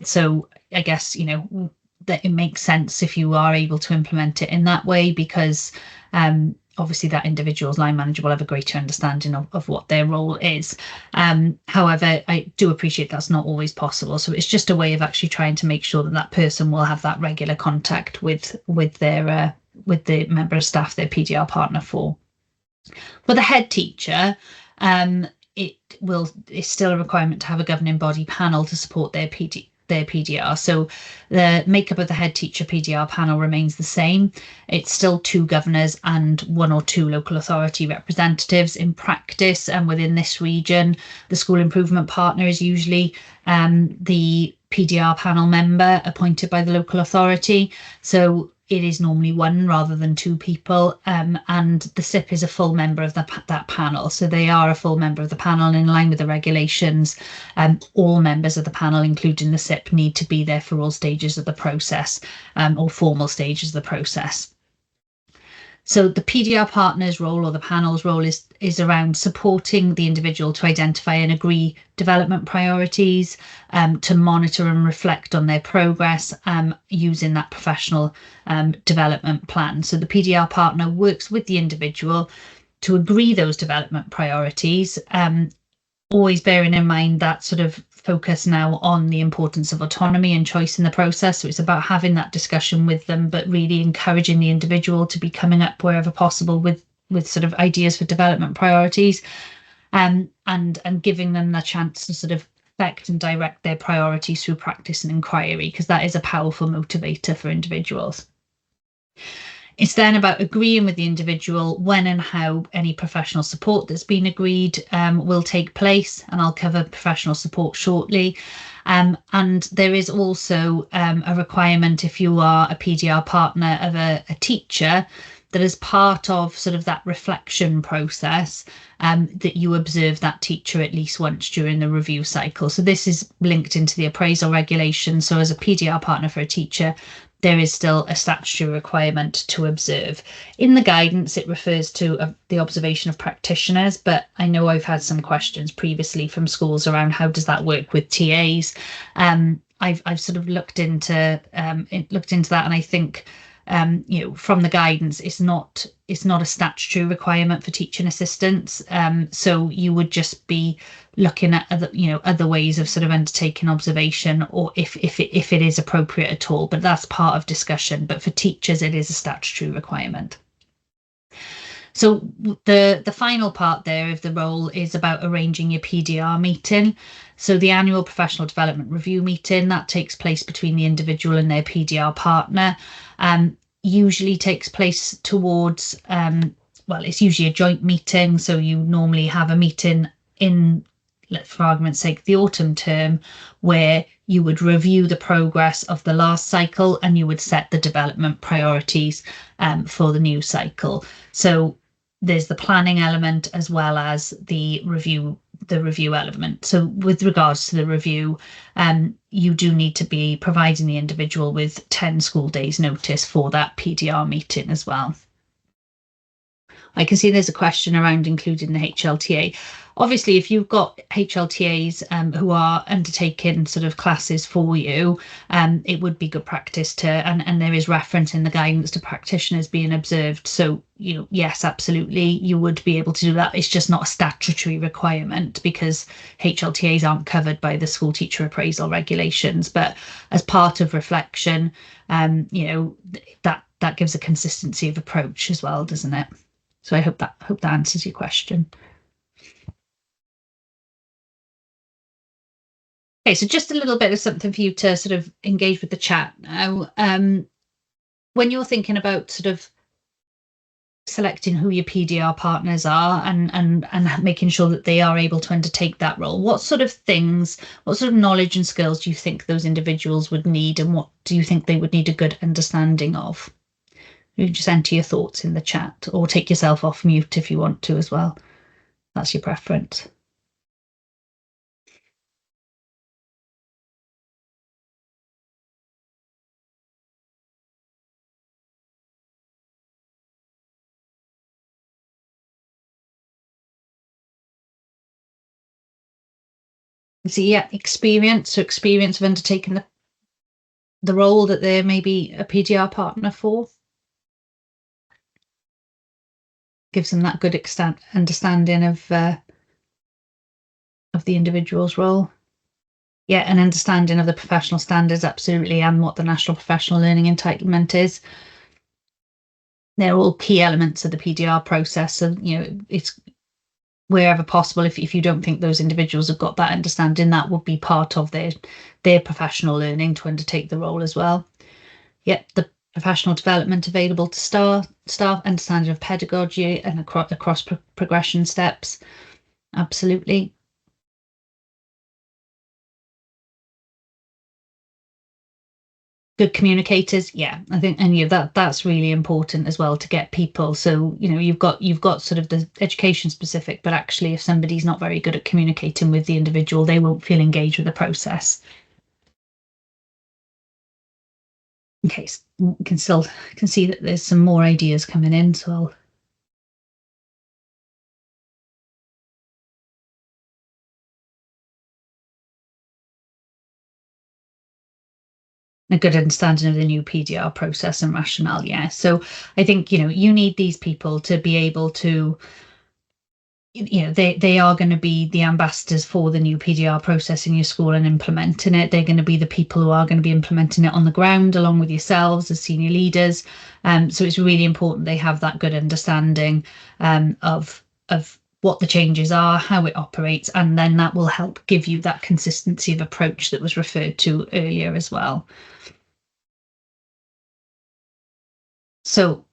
So I guess, that it makes sense if you are able to implement it in that way, because obviously that individual's line manager will have a greater understanding of what their role is. However, I do appreciate that's not always possible. So it's just a way of actually trying to make sure that that person will have that regular contact with the member of staff, their PDR partner for. For the head teacher, it's still a requirement to have a governing body panel to support their PDR. So the makeup of the head teacher PDR panel remains the same. It's still 2 governors and 1 or 2 local authority representatives in practice. And within this region, the school improvement partner is usually the PDR panel member appointed by the local authority. So it is normally one rather than two people, and the SIP is a full member of that panel. So they are a full member of the panel, and in line with the regulations, all members of the panel, including the SIP, need to be there for all stages of the process, or formal stages of the process. So the PDR partner's role, or the panel's role, is around supporting the individual to identify and agree development priorities, to monitor and reflect on their progress, using that professional development plan. So the PDR partner works with the individual to agree those development priorities, always bearing in mind that sort of focus now on the importance of autonomy and choice in the process. So it's about having that discussion with them, but really encouraging the individual to be coming up wherever possible with sort of ideas for development priorities, and giving them the chance to sort of affect and direct their priorities through practice and inquiry, because that is a powerful motivator for individuals. It's then about agreeing with the individual when and how any professional support that's been agreed will take place, and I'll cover professional support shortly. And there is also a requirement, if you are a PDR partner of a teacher, that as part of sort of that reflection process, that you observe that teacher at least once during the review cycle. So this is linked into the appraisal regulation. So as a PDR partner for a teacher, there is still a statutory requirement to observe. In the guidance, it refers to the observation of practitioners, but I know I've had some questions previously from schools around how does that work with TAs. I've sort of looked into that, and I think from the guidance, it's not a statutory requirement for teaching assistants. So you would just be looking at other ways of sort of undertaking observation, or if it is appropriate at all. But that's part of discussion. But for teachers, it is a statutory requirement. So the final part there of the role is about arranging your PDR meeting. So the annual professional development review meeting that takes place between the individual and their PDR partner, usually takes place towards, it's usually a joint meeting. So you normally have a meeting in, for argument's sake, the autumn term, where you would review the progress of the last cycle and you would set the development priorities for the new cycle. So there's the planning element as well as the review element. So with regards to the review, you do need to be providing the individual with 10 school days notice for that PDR meeting as well. I can see there's a question around including the HLTA. Obviously, if you've got HLTAs who are undertaking sort of classes for you, it would be good practice to, and there is reference in the guidance to practitioners being observed. So, yes, absolutely, you would be able to do that. It's just not a statutory requirement because HLTAs aren't covered by the school teacher appraisal regulations. But as part of reflection, that gives a consistency of approach as well, doesn't it? So I hope that answers your question. Okay, so just a little bit of something for you to sort of engage with the chat now. When you're thinking about sort of selecting who your PDR partners are and making sure that they are able to undertake that role, what sort of knowledge and skills do you think those individuals would need, and what do you think they would need a good understanding of? You just enter your thoughts in the chat, or take yourself off mute if you want to as well. That's your preference. So yeah, experience of undertaking the role that they're maybe a PDR partner for. Gives them that good understanding of the individual's role. Yeah, an understanding of the professional standards, absolutely, and what the National Professional Learning Entitlement is. They're all key elements of the PDR process. So, it's wherever possible, if you don't think those individuals have got that understanding, that would be part of their professional learning to undertake the role as well. Yep, the professional development available to staff, understanding of pedagogy and across progression steps. Absolutely. Good communicators, yeah, I think, and that's really important as well to get people. So you've got sort of the education specific, but actually if somebody's not very good at communicating with the individual, they won't feel engaged with the process. Okay, so you can see that there's some more ideas coming in, so I'll a good understanding of the new PDR process and rationale. Yeah. So I think, you need these people to be able to, they are going to be the ambassadors for the new PDR process in your school and implementing it. They're going to be the people who are going to be implementing it on the ground along with yourselves as senior leaders. So it's really important they have that good understanding of what the changes are, how it operates, and then that will help give you that consistency of approach that was referred to earlier as well. So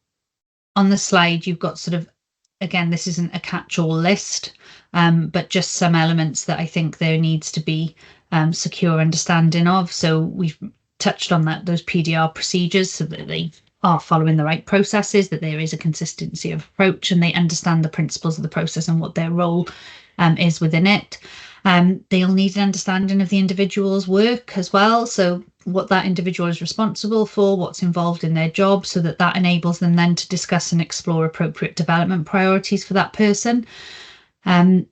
on the slide, you've got sort of, again, this isn't a catch-all list, but just some elements that I think there needs to be secure understanding of. So we've touched on those PDR procedures so that they are following the right processes, that there is a consistency of approach and they understand the principles of the process and what their role is within it. They'll need an understanding of the individual's work as well. So what that individual is responsible for, what's involved in their job, so that enables them then to discuss and explore appropriate development priorities for that person. They'll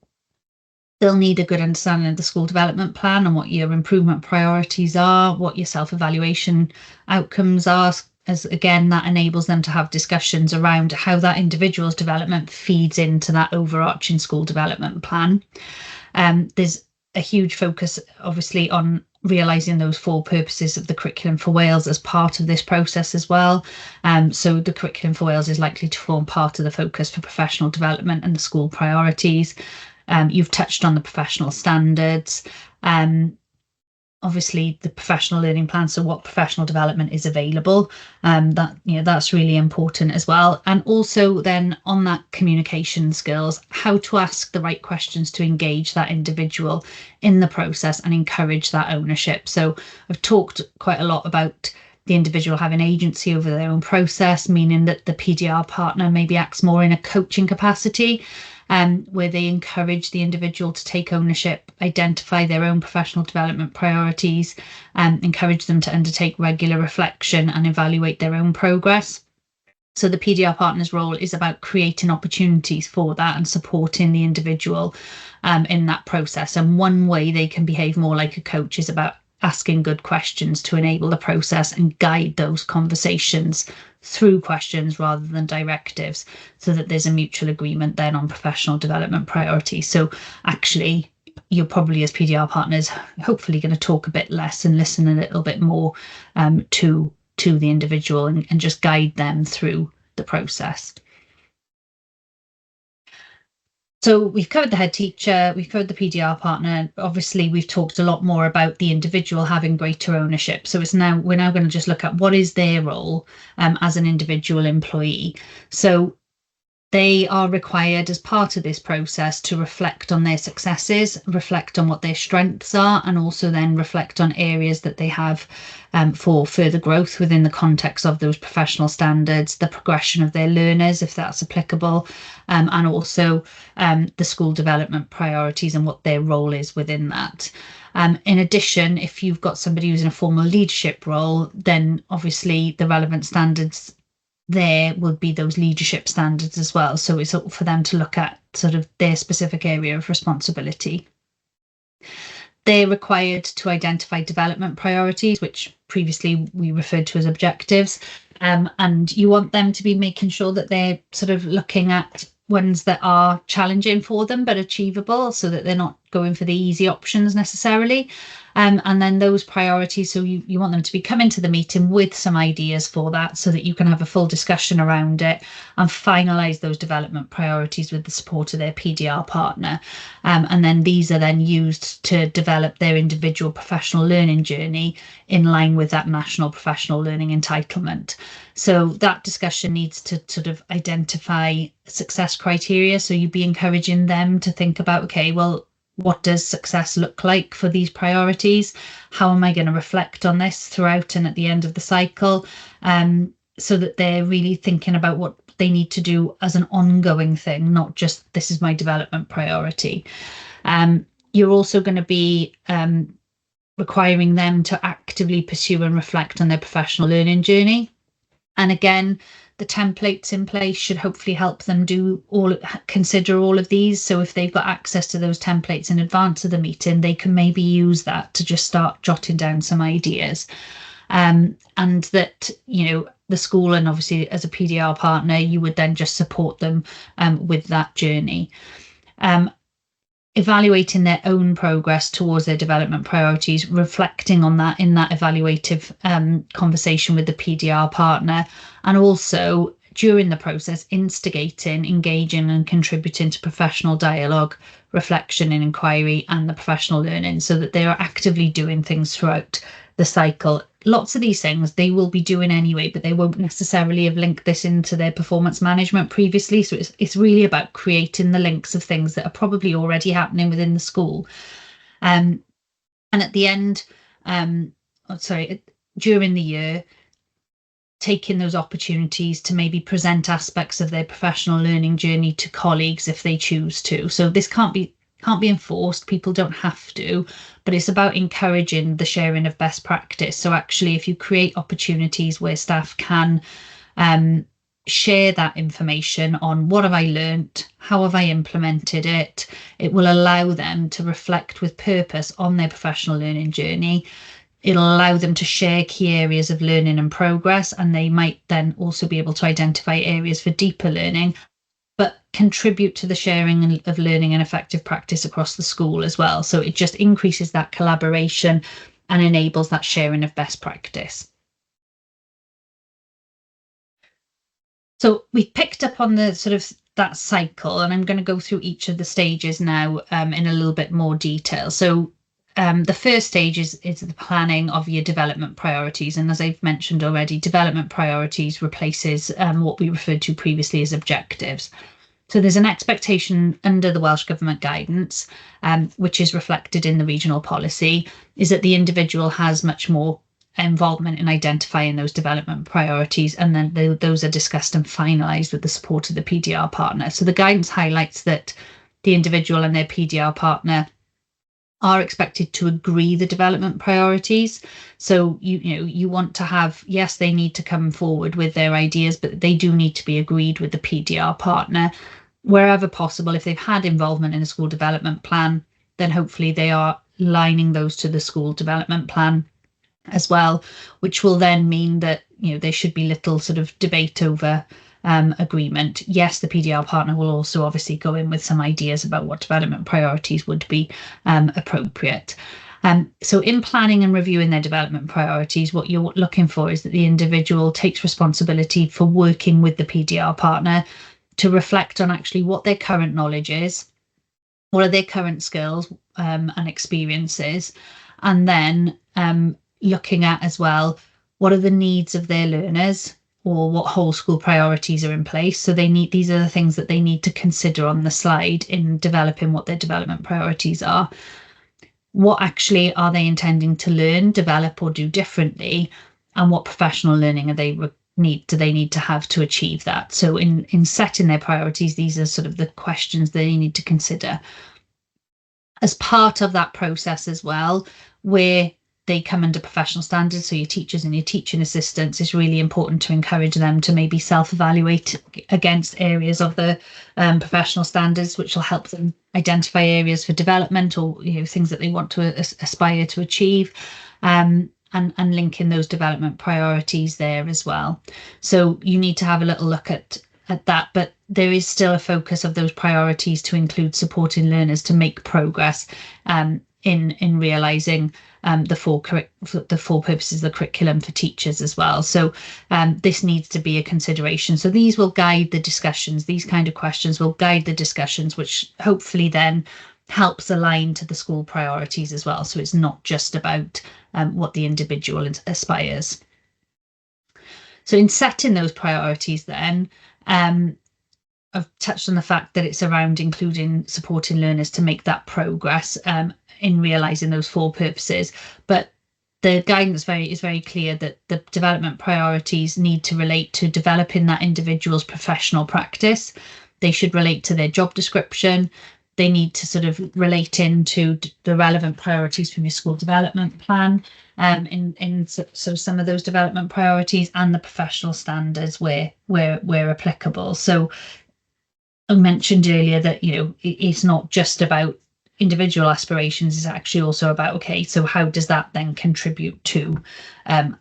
need a good understanding of the school development plan and what your improvement priorities are, what your self-evaluation outcomes are, as again, that enables them to have discussions around how that individual's development feeds into that overarching school development plan. There's a huge focus, obviously, on realising those 4 purposes of the Curriculum for Wales as part of this process as well. So the Curriculum for Wales is likely to form part of the focus for professional development and the school priorities. You've touched on the professional standards. Obviously the professional learning plan, so what professional development is available, that's really important as well. And also then on that communication skills, how to ask the right questions to engage that individual in the process and encourage that ownership. So I've talked quite a lot about the individual having agency over their own process, meaning that the PDR partner maybe acts more in a coaching capacity, where they encourage the individual to take ownership, identify their own professional development priorities, and encourage them to undertake regular reflection and evaluate their own progress. So the PDR partner's role is about creating opportunities for that and supporting the individual in that process. And one way they can behave more like a coach is about asking good questions to enable the process and guide those conversations through questions rather than directives, so that there's a mutual agreement then on professional development priorities. So actually, you're probably as PDR partners hopefully going to talk a bit less and listen a little bit more to the individual and just guide them through the process. So we've covered the head teacher, we've covered the PDR partner. Obviously, we've talked a lot more about the individual having greater ownership. So we're now going to just look at what is their role as an individual employee. So they are required as part of this process to reflect on their successes, reflect on what their strengths are, and also then reflect on areas that they have for further growth within the context of those professional standards, the progression of their learners, if that's applicable, and also the school development priorities and what their role is within that. In addition, if you've got somebody who's in a formal leadership role, then obviously the relevant standards there would be those leadership standards as well. So it's up for them to look at sort of their specific area of responsibility. They're required to identify development priorities, which previously we referred to as objectives. And you want them to be making sure that they're sort of looking at ones that are challenging for them but achievable, so that they're not going for the easy options necessarily. And then those priorities, so you want them to be coming to the meeting with some ideas for that, so that you can have a full discussion around it and finalise those development priorities with the support of their PDR partner. And then these are then used to develop their individual professional learning journey in line with that national professional learning entitlement. So that discussion needs to sort of identify success criteria. So you'd be encouraging them to think about, okay, well, what does success look like for these priorities? How am I going to reflect on this throughout and at the end of the cycle? So that they're really thinking about what they need to do as an ongoing thing, not just this is my development priority. You're also going to be requiring them to actively pursue and reflect on their professional learning journey. And again, the templates in place should hopefully help them consider all of these. So if they've got access to those templates in advance of the meeting, they can maybe use that to just start jotting down some ideas. And that, the school, and obviously as a PDR partner, you would then just support them with that journey. Evaluating their own progress towards their development priorities, reflecting on that in that evaluative conversation with the PDR partner, and also during the process, instigating, engaging and contributing to professional dialogue, reflection and inquiry and the professional learning, so that they are actively doing things throughout the cycle. Lots of these things they will be doing anyway, but they won't necessarily have linked this into their performance management previously. So it's really about creating the links of things that are probably already happening within the school. And at the end, during the year, taking those opportunities to maybe present aspects of their professional learning journey to colleagues if they choose to. So this can't be enforced, people don't have to, but it's about encouraging the sharing of best practice. So actually, if you create opportunities where staff can share that information on what have I learnt, how have I implemented it, it will allow them to reflect with purpose on their professional learning journey. It'll allow them to share key areas of learning and progress, and they might then also be able to identify areas for deeper learning, but contribute to the sharing of learning and effective practice across the school as well. So it just increases that collaboration and enables that sharing of best practice. So we picked up on the sort of that cycle, and I'm going to go through each of the stages now in a little bit more detail. So the first stage is the planning of your development priorities. And as I've mentioned already, development priorities replaces what we referred to previously as objectives. So there's an expectation under the Welsh Government guidance, which is reflected in the regional policy, is that the individual has much more involvement in identifying those development priorities, and then those are discussed and finalised with the support of the PDR partner. So the guidance highlights that the individual and their PDR partner are expected to agree the development priorities. So you want to have, yes, they need to come forward with their ideas, but they do need to be agreed with the PDR partner. Wherever possible, if they've had involvement in a school development plan, then hopefully they are lining those to the school development plan as well, which will then mean that there should be little sort of debate over agreement. Yes, the PDR partner will also obviously go in with some ideas about what development priorities would be appropriate. So in planning and reviewing their development priorities, what you're looking for is that the individual takes responsibility for working with the PDR partner to reflect on actually what their current knowledge is, what are their current skills and experiences, and then looking at as well, what are the needs of their learners, or what whole school priorities are in place. So these are the things that they need to consider on the slide in developing what their development priorities are. What actually are they intending to learn, develop, or do differently, and what professional learning do they need to have to achieve that? So in setting their priorities, these are sort of the questions they need to consider. As part of that process as well, where they come under professional standards, so your teachers and your teaching assistants, it's really important to encourage them to maybe self-evaluate against areas of the professional standards, which will help them identify areas for development, or things that they want to aspire to achieve, and linking those development priorities there as well. So you need to have a little look at that, but there is still a focus of those priorities to include supporting learners to make progress in realising the full purposes of the curriculum for teachers as well. So this needs to be a consideration. So these will guide the discussions. These kind of questions will guide the discussions, which hopefully then helps align to the school priorities as well. So it's not just about what the individual aspires. So in setting those priorities then, I've touched on the fact that it's around including supporting learners to make that progress in realising those 4 purposes. But the guidance is very clear that the development priorities need to relate to developing that individual's professional practice. They should relate to their job description. They need to sort of relate into the relevant priorities from your school development plan, so some of those development priorities, and the professional standards where applicable. So I mentioned earlier that, you know, it's not just about individual aspirations, is actually also about, okay, so how does that then contribute to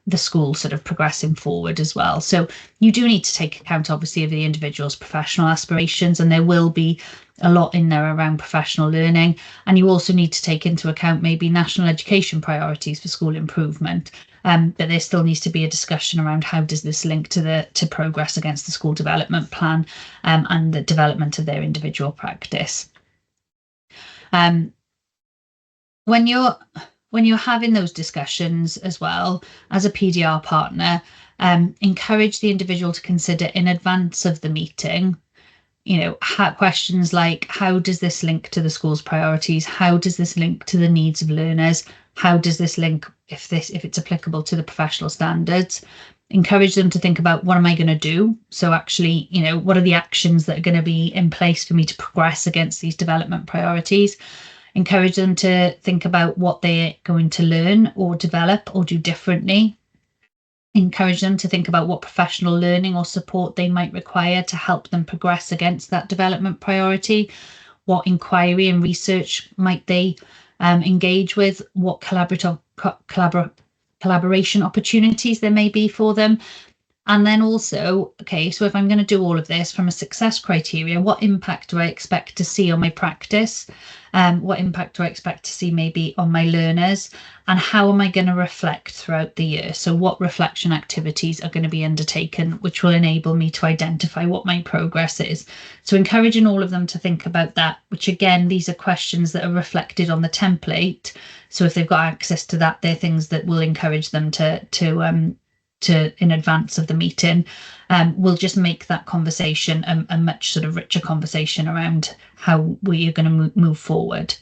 the school sort of progressing forward as well? So you do need to take account, obviously, of the individual's professional aspirations, and there will be a lot in there around professional learning. And you also need to take into account maybe national education priorities for school improvement. But there still needs to be a discussion around how does this link to progress against the school development plan and the development of their individual practice. When you're having those discussions as well, as a PDR partner, encourage the individual to consider in advance of the meeting, you know, questions like, how does this link to the school's priorities? How does this link to the needs of learners? How does this link, if it's applicable, to the professional standards? Encourage them to think about, what am I going to do? So actually, you know, what are the actions that are going to be in place for me to progress against these development priorities? Encourage them to think about what they're going to learn or develop or do differently. Encourage them to think about what professional learning or support they might require to help them progress against that development priority. What inquiry and research might they engage with? What collaboration opportunities there may be for them. And then also, okay, so if I'm going to do all of this from a success criteria, what impact do I expect to see on my practice? What impact do I expect to see maybe on my learners? And how am I going to reflect throughout the year? So what reflection activities are going to be undertaken, which will enable me to identify what my progress is? So encouraging all of them to think about that, which again, these are questions that are reflected on the template. So if they've got access to that, they're things that will encourage them to in advance of the meeting. Will just make that conversation a much sort of richer conversation around how we are going to move forward.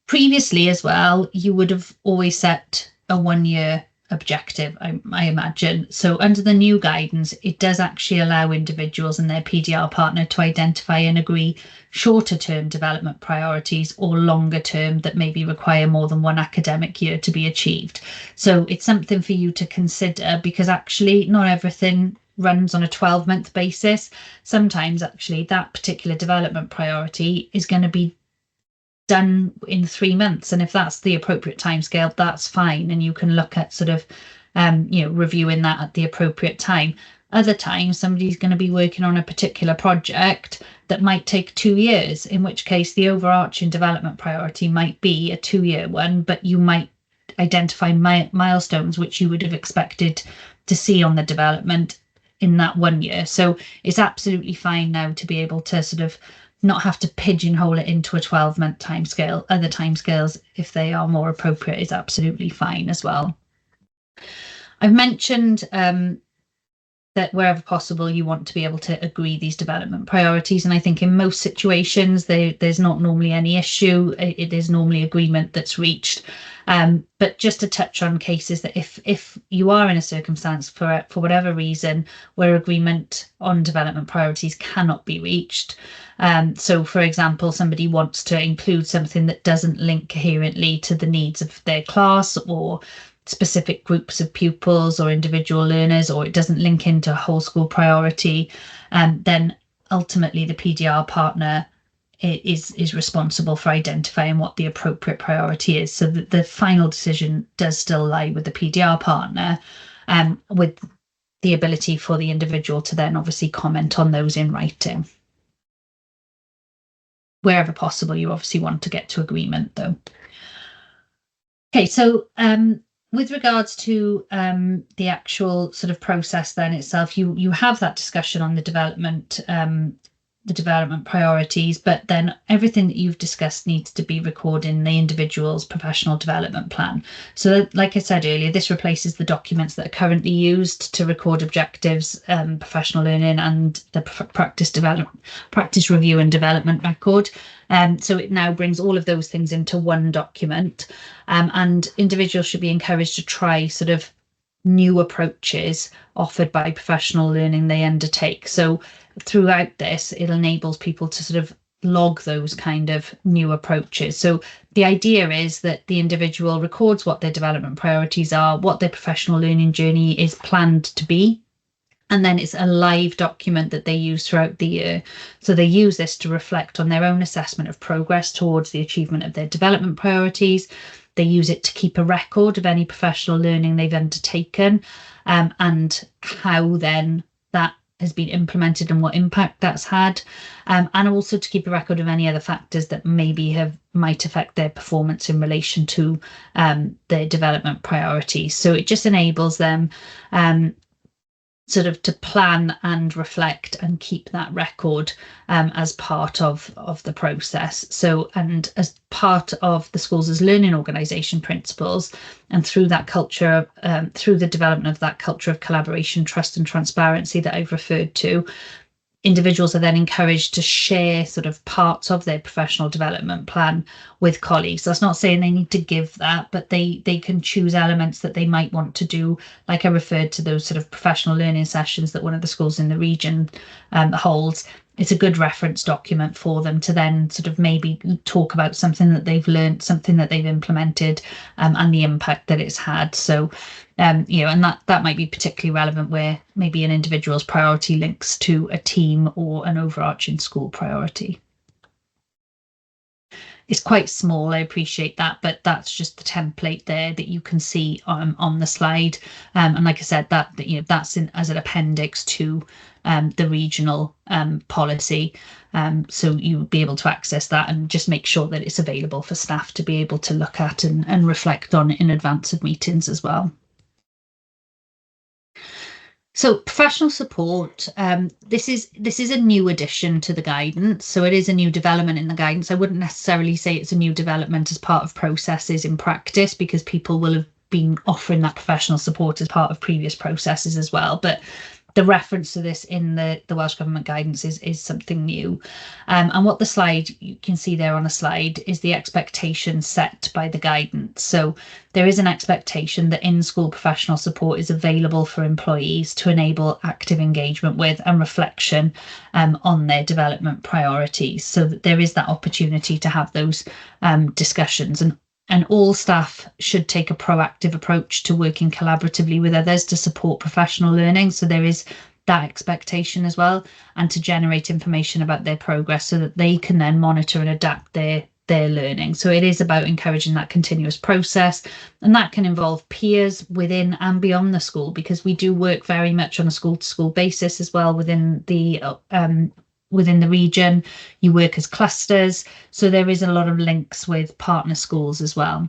Previously as well, you would have always set a 1-year objective, I imagine. So under the new guidance, it does actually allow individuals and their PDR partner to identify and agree shorter term development priorities or longer term that maybe require more than 1 academic year to be achieved. So it's something for you to consider, because actually not everything runs on a 12-month basis. Sometimes actually that particular development priority is going to be done in 3 months, and if that's the appropriate timescale, that's fine, and you can look at sort of you know, reviewing that at the appropriate time. Other times somebody's going to be working on a particular project that might take 2 years, in which case the overarching development priority might be a 2-year one, but you might identify milestones which you would have expected to see on the development in that 1 year. So it's absolutely fine now to be able to sort of not have to pigeonhole it into a 12-month timescale. Other timescales, if they are more appropriate, is absolutely fine as well. I've mentioned that wherever possible, you want to be able to agree these development priorities. And I think in most situations, there's not normally any issue. It is normally agreement that's reached. But just to touch on cases that if you are in a circumstance for whatever reason where agreement on development priorities cannot be reached. So, for example, somebody wants to include something that doesn't link coherently to the needs of their class or specific groups of pupils or individual learners, or it doesn't link into a whole school priority, then ultimately the PDR partner is responsible for identifying what the appropriate priority is. So that the final decision does still lie with the PDR partner, with the ability for the individual to then obviously comment on those in writing. Wherever possible, you obviously want to get to agreement though. Okay, so with regards to the actual sort of process then itself, you have that discussion on the development the development priorities, but then everything that you've discussed needs to be recorded in the individual's professional development plan. So like I said earlier, this replaces the documents that are currently used to record objectives, professional learning, and the practice review and development record. So it now brings all of those things into one document, and individuals should be encouraged to try sort of new approaches offered by professional learning they undertake. So throughout this, it enables people to sort of log those kind of new approaches. So the idea is that the individual records what their development priorities are, what their professional learning journey is planned to be, and then it's a live document that they use throughout the year. So they use this to reflect on their own assessment of progress towards the achievement of their development priorities. They use it to keep a record of any professional learning they've undertaken, and how then that has been implemented and what impact that's had, and also to keep a record of any other factors that might affect their performance in relation to their development priorities. So it just enables them sort of to plan and reflect and keep that record as part of the process. So, and as part of the schools as learning organisation principles, and through that culture, through the development of that culture of collaboration, trust and transparency that I've referred to, individuals are then encouraged to share sort of parts of their professional development plan with colleagues. That's not saying they need to give that, but they can choose elements that they might want to do. Like I referred to those sort of professional learning sessions that one of the schools in the region holds. It's a good reference document for them to then sort of maybe talk about something that they've learned, something that they've implemented, and the impact that it's had. So, and that might be particularly relevant where maybe an individual's priority links to a team or an overarching school priority. It's quite small, I appreciate that, but that's just the template there that you can see on the slide. And like I said, that's as an appendix to the regional policy. So you'll be able to access that and just make sure that it's available for staff to be able to look at and reflect on in advance of meetings as well. So professional support, this is a new addition to the guidance. So it is a new development in the guidance. I wouldn't necessarily say it's a new development as part of processes in practice, because people will have been offering that professional support as part of previous processes as well. But the reference to this in the Welsh Government guidance is something new. And what the slide, you can see there on a slide, is the expectation set by the guidance. So there is an expectation that in-school professional support is available for employees to enable active engagement with and reflection on their development priorities, so that there is that opportunity to have those discussions. And all staff should take a proactive approach to working collaboratively with others to support professional learning. So there is that expectation as well, and to generate information about their progress so that they can then monitor and adapt their learning. So it is about encouraging that continuous process, and that can involve peers within and beyond the school, because we do work very much on a school-to-school basis as well within the region. You work as clusters, so there is a lot of links with partner schools as well.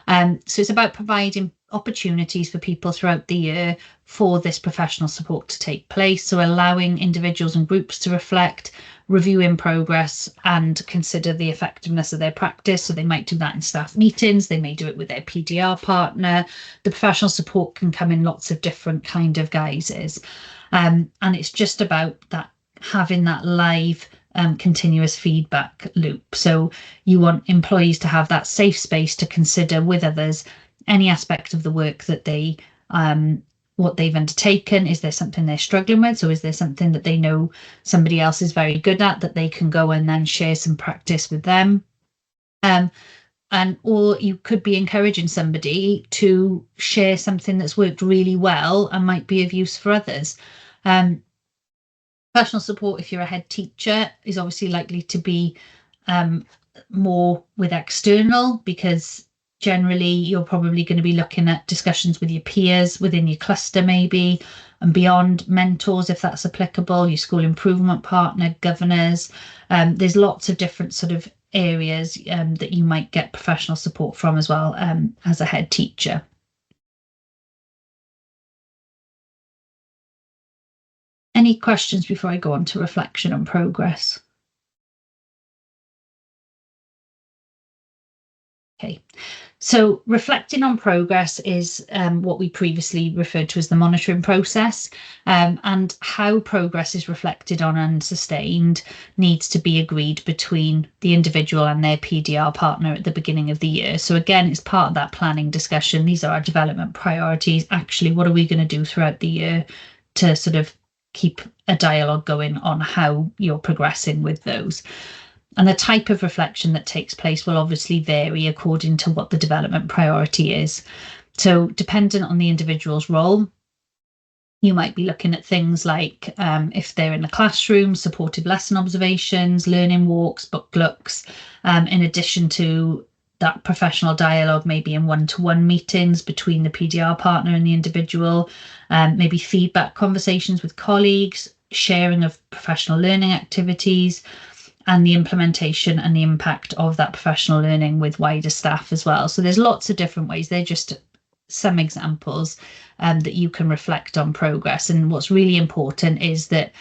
So it's about providing opportunities for people throughout the year for this professional support to take place. So allowing individuals and groups to reflect, review in progress, and consider the effectiveness of their practice. So they might do that in staff meetings, they may do it with their PDR partner. The professional support can come in lots of different kind of guises. And it's just about that, having that live continuous feedback loop. So you want employees to have that safe space to consider with others any aspect of the work that what they've undertaken. Is there something they're struggling with? So is there something that they know somebody else is very good at that they can go and then share some practice with them? Or you could be encouraging somebody to share something that's worked really well and might be of use for others. Professional support, if you're a head teacher, is obviously likely to be more with external, because generally you're probably going to be looking at discussions with your peers within your cluster maybe, and beyond, mentors if that's applicable, your school improvement partner, governors. There's lots of different sort of areas that you might get professional support from as well as a head teacher. Any questions before I go on to reflection on progress? Okay, so reflecting on progress is what we previously referred to as the monitoring process, and how progress is reflected on and sustained needs to be agreed between the individual and their PDR partner at the beginning of the year. So again, it's part of that planning discussion. These are our development priorities. Actually, what are we going to do throughout the year to sort of keep a dialogue going on how you're progressing with those? And the type of reflection that takes place will obviously vary according to what the development priority is. So dependent on the individual's role, you might be looking at things like if they're in the classroom, supported lesson observations, learning walks, book looks, in addition to that professional dialogue, maybe in one-to-one meetings between the PDR partner and the individual, maybe feedback conversations with colleagues, sharing of professional learning activities, and the implementation and the impact of that professional learning with wider staff as well. So there's lots of different ways. They're just some examples that you can reflect on progress. And what's really important is that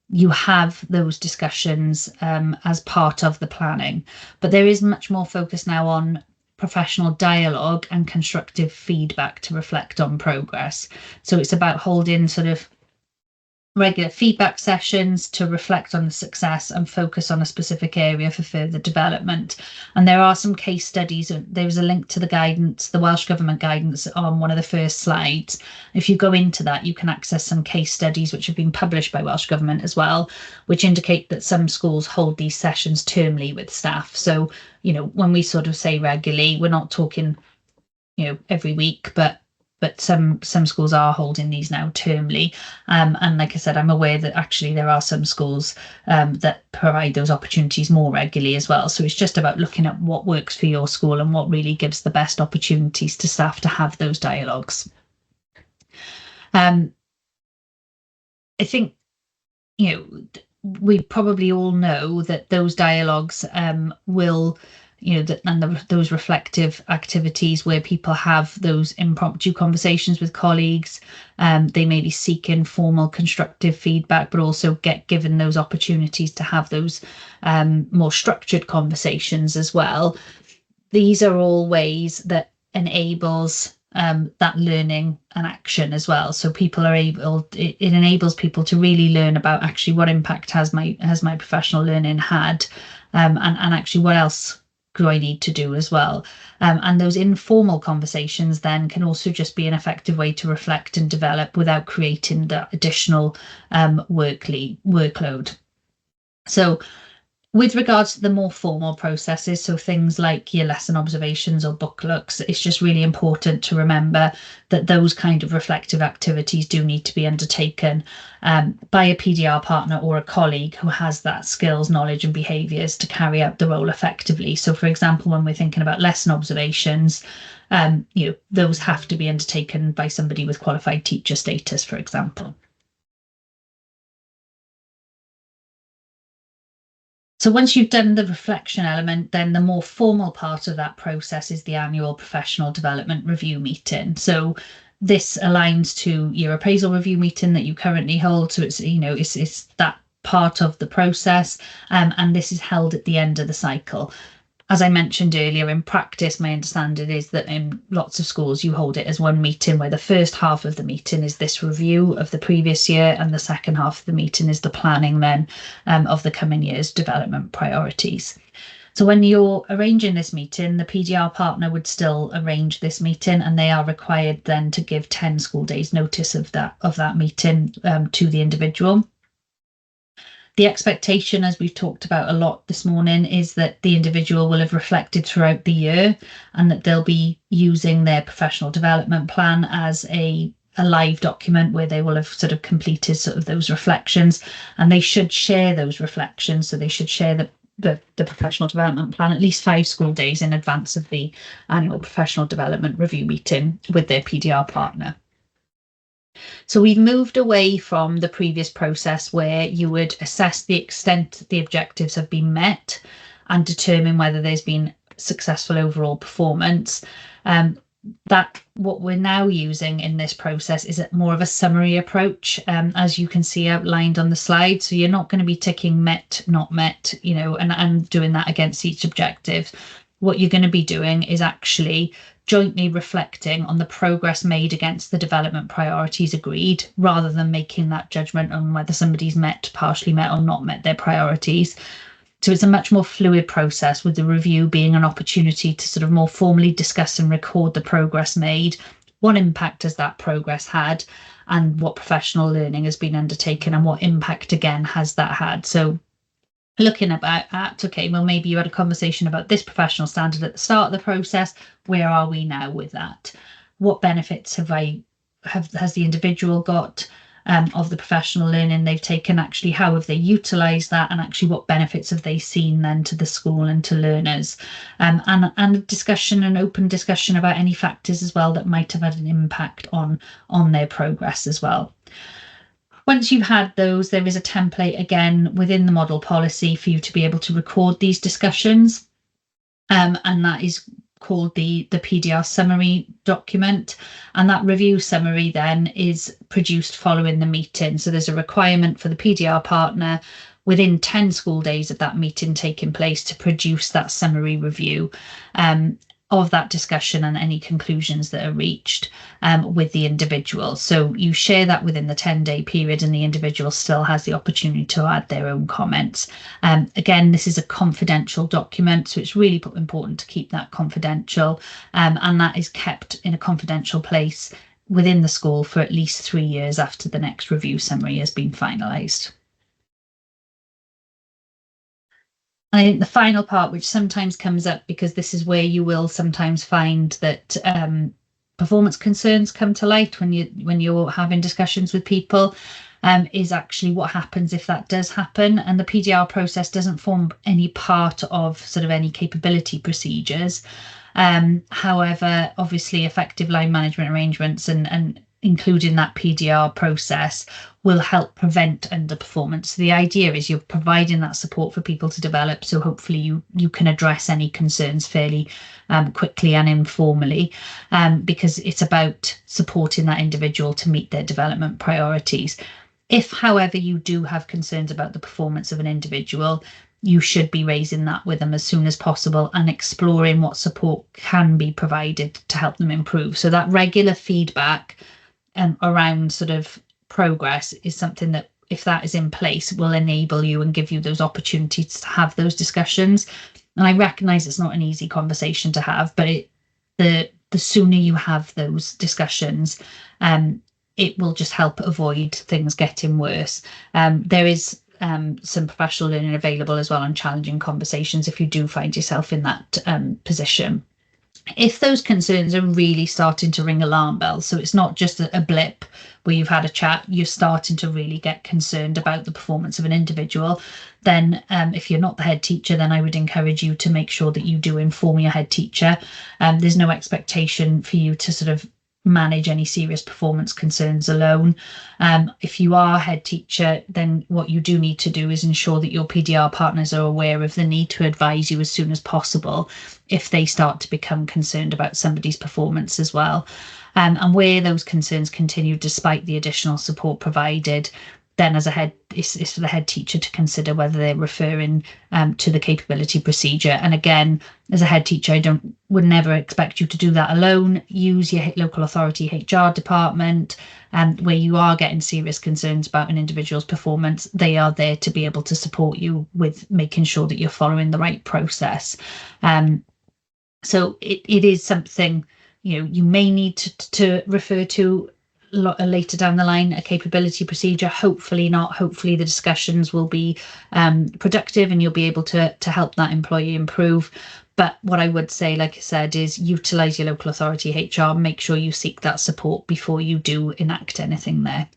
you have those discussions as part of the planning. But there is much more focus now on professional dialogue and constructive feedback to reflect on progress. So it's about holding sort of regular feedback sessions to reflect on the success and focus on a specific area for further development. And there are some case studies. There's a link to the guidance, the Welsh Government guidance, on one of the first slides. If you go into that, you can access some case studies which have been published by Welsh Government as well, which indicate that some schools hold these sessions termly with staff. So, you know, when we sort of say regularly, we're not talking, you know, every week, but some schools are holding these now termly, and like I said, I'm aware that actually there are some schools that provide those opportunities more regularly as well. So it's just about looking at what works for your school and what really gives the best opportunities to staff to have those dialogues. I think, you know, we probably all know that those dialogues will, you know, those reflective activities where people have those impromptu conversations with colleagues, they may be seeking formal constructive feedback, but also get given those opportunities to have those more structured conversations as well. These are all ways that enables that learning and action as well. So people are able, it enables people to really learn about actually what impact has my professional learning had, and actually what else do I need to do as well. And those informal conversations then can also just be an effective way to reflect and develop without creating that additional workload. So with regards to the more formal processes, so things like your lesson observations or book looks, it's just really important to remember that those kind of reflective activities do need to be undertaken by a PDR partner or a colleague who has that skills, knowledge and behaviours to carry out the role effectively. So for example, when we're thinking about lesson observations, you know, those have to be undertaken by somebody with qualified teacher status, for example. So once you've done the reflection element, then the more formal part of that process is the annual professional development review meeting. So this aligns to your appraisal review meeting that you currently hold. So it's, you know, it's that part of the process, and this is held at the end of the cycle. As I mentioned earlier, in practice, my understanding is that in lots of schools, you hold it as one meeting where the first half of the meeting is this review of the previous year, and the second half of the meeting is the planning then of the coming year's development priorities. So when you're arranging this meeting, the PDR partner would still arrange this meeting, and they are required then to give 10 school days notice of that meeting to the individual. The expectation, as we've talked about a lot this morning, is that the individual will have reflected throughout the year and that they'll be using their professional development plan as a live document where they will have sort of completed sort of those reflections, and they should share those reflections. So they should share the professional development plan at least 5 school days in advance of the annual professional development review meeting with their PDR partner. So we've moved away from the previous process where you would assess the extent the objectives have been met and determine whether there's been successful overall performance. that what we're now using in this process is more of a summary approach, as you can see outlined on the slide. So you're not going to be ticking met, not met, and doing that against each objective. What you're going to be doing is actually jointly reflecting on the progress made against the development priorities agreed, rather than making that judgment on whether somebody's met, partially met, or not met their priorities. So it's a much more fluid process, with the review being an opportunity to sort of more formally discuss and record the progress made, what impact has that progress had, and what professional learning has been undertaken, and what impact again has that had. So looking at, okay, well, maybe you had a conversation about this professional standard at the start of the process. Where are we now with that? What benefits has the individual got of the professional learning they've taken? Actually, how have they utilised that, and actually what benefits have they seen then to the school and to learners? And a discussion, an open discussion about any factors as well that might have had an impact on their progress as well. Once you've had those, there is a template again within the model policy for you to be able to record these discussions, and that is called the PDR summary document. And that review summary then is produced following the meeting. So there's a requirement for the PDR partner within 10 school days of that meeting taking place to produce that summary review of that discussion and any conclusions that are reached with the individual. So you share that within the 10-day period, and the individual still has the opportunity to add their own comments. Again, this is a confidential document, so it's really important to keep that confidential, and that is kept in a confidential place within the school for at least 3 years after the next review summary has been finalised. I think the final part, which sometimes comes up because this is where you will sometimes find that performance concerns come to light when you're having discussions with people, is actually what happens if that does happen. And the PDR process doesn't form any part of sort of any capability procedures. However, obviously effective line management arrangements and including that PDR process will help prevent underperformance. So the idea is you're providing that support for people to develop, so hopefully you can address any concerns fairly quickly and informally, because it's about supporting that individual to meet their development priorities. If, however, you do have concerns about the performance of an individual, you should be raising that with them as soon as possible and exploring what support can be provided to help them improve. So that regular feedback around sort of progress is something that, if that is in place, will enable you and give you those opportunities to have those discussions. And I recognise it's not an easy conversation to have, but the sooner you have those discussions, it will just help avoid things getting worse. There is some professional learning available as well on challenging conversations if you do find yourself in that position. If those concerns are really starting to ring alarm bells, so it's not just a blip where you've had a chat, you're starting to really get concerned about the performance of an individual, then if you're not the head teacher, then I would encourage you to make sure that you do inform your head teacher. There's no expectation for you to sort of manage any serious performance concerns alone. If you are a head teacher, then what you do need to do is ensure that your PDR partners are aware of the need to advise you as soon as possible if they start to become concerned about somebody's performance as well. And where those concerns continue despite the additional support provided, then as a head, it's for the head teacher to consider whether they're referring to the capability procedure. And again, as a head teacher, would never expect you to do that alone. Use your local authority HR department, where you are getting serious concerns about an individual's performance. They are there to be able to support you with making sure that you're following the right process. So it is something, you may need to refer to later down the line, a capability procedure. Hopefully not. Hopefully the discussions will be productive and you'll be able to help that employee improve. But what I would say, like I said, is utilise your local authority HR. Make sure you seek that support before you do enact anything there.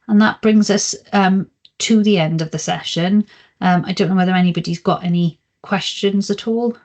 And that brings us to the end of the session. I don't know whether anybody's got any questions at all.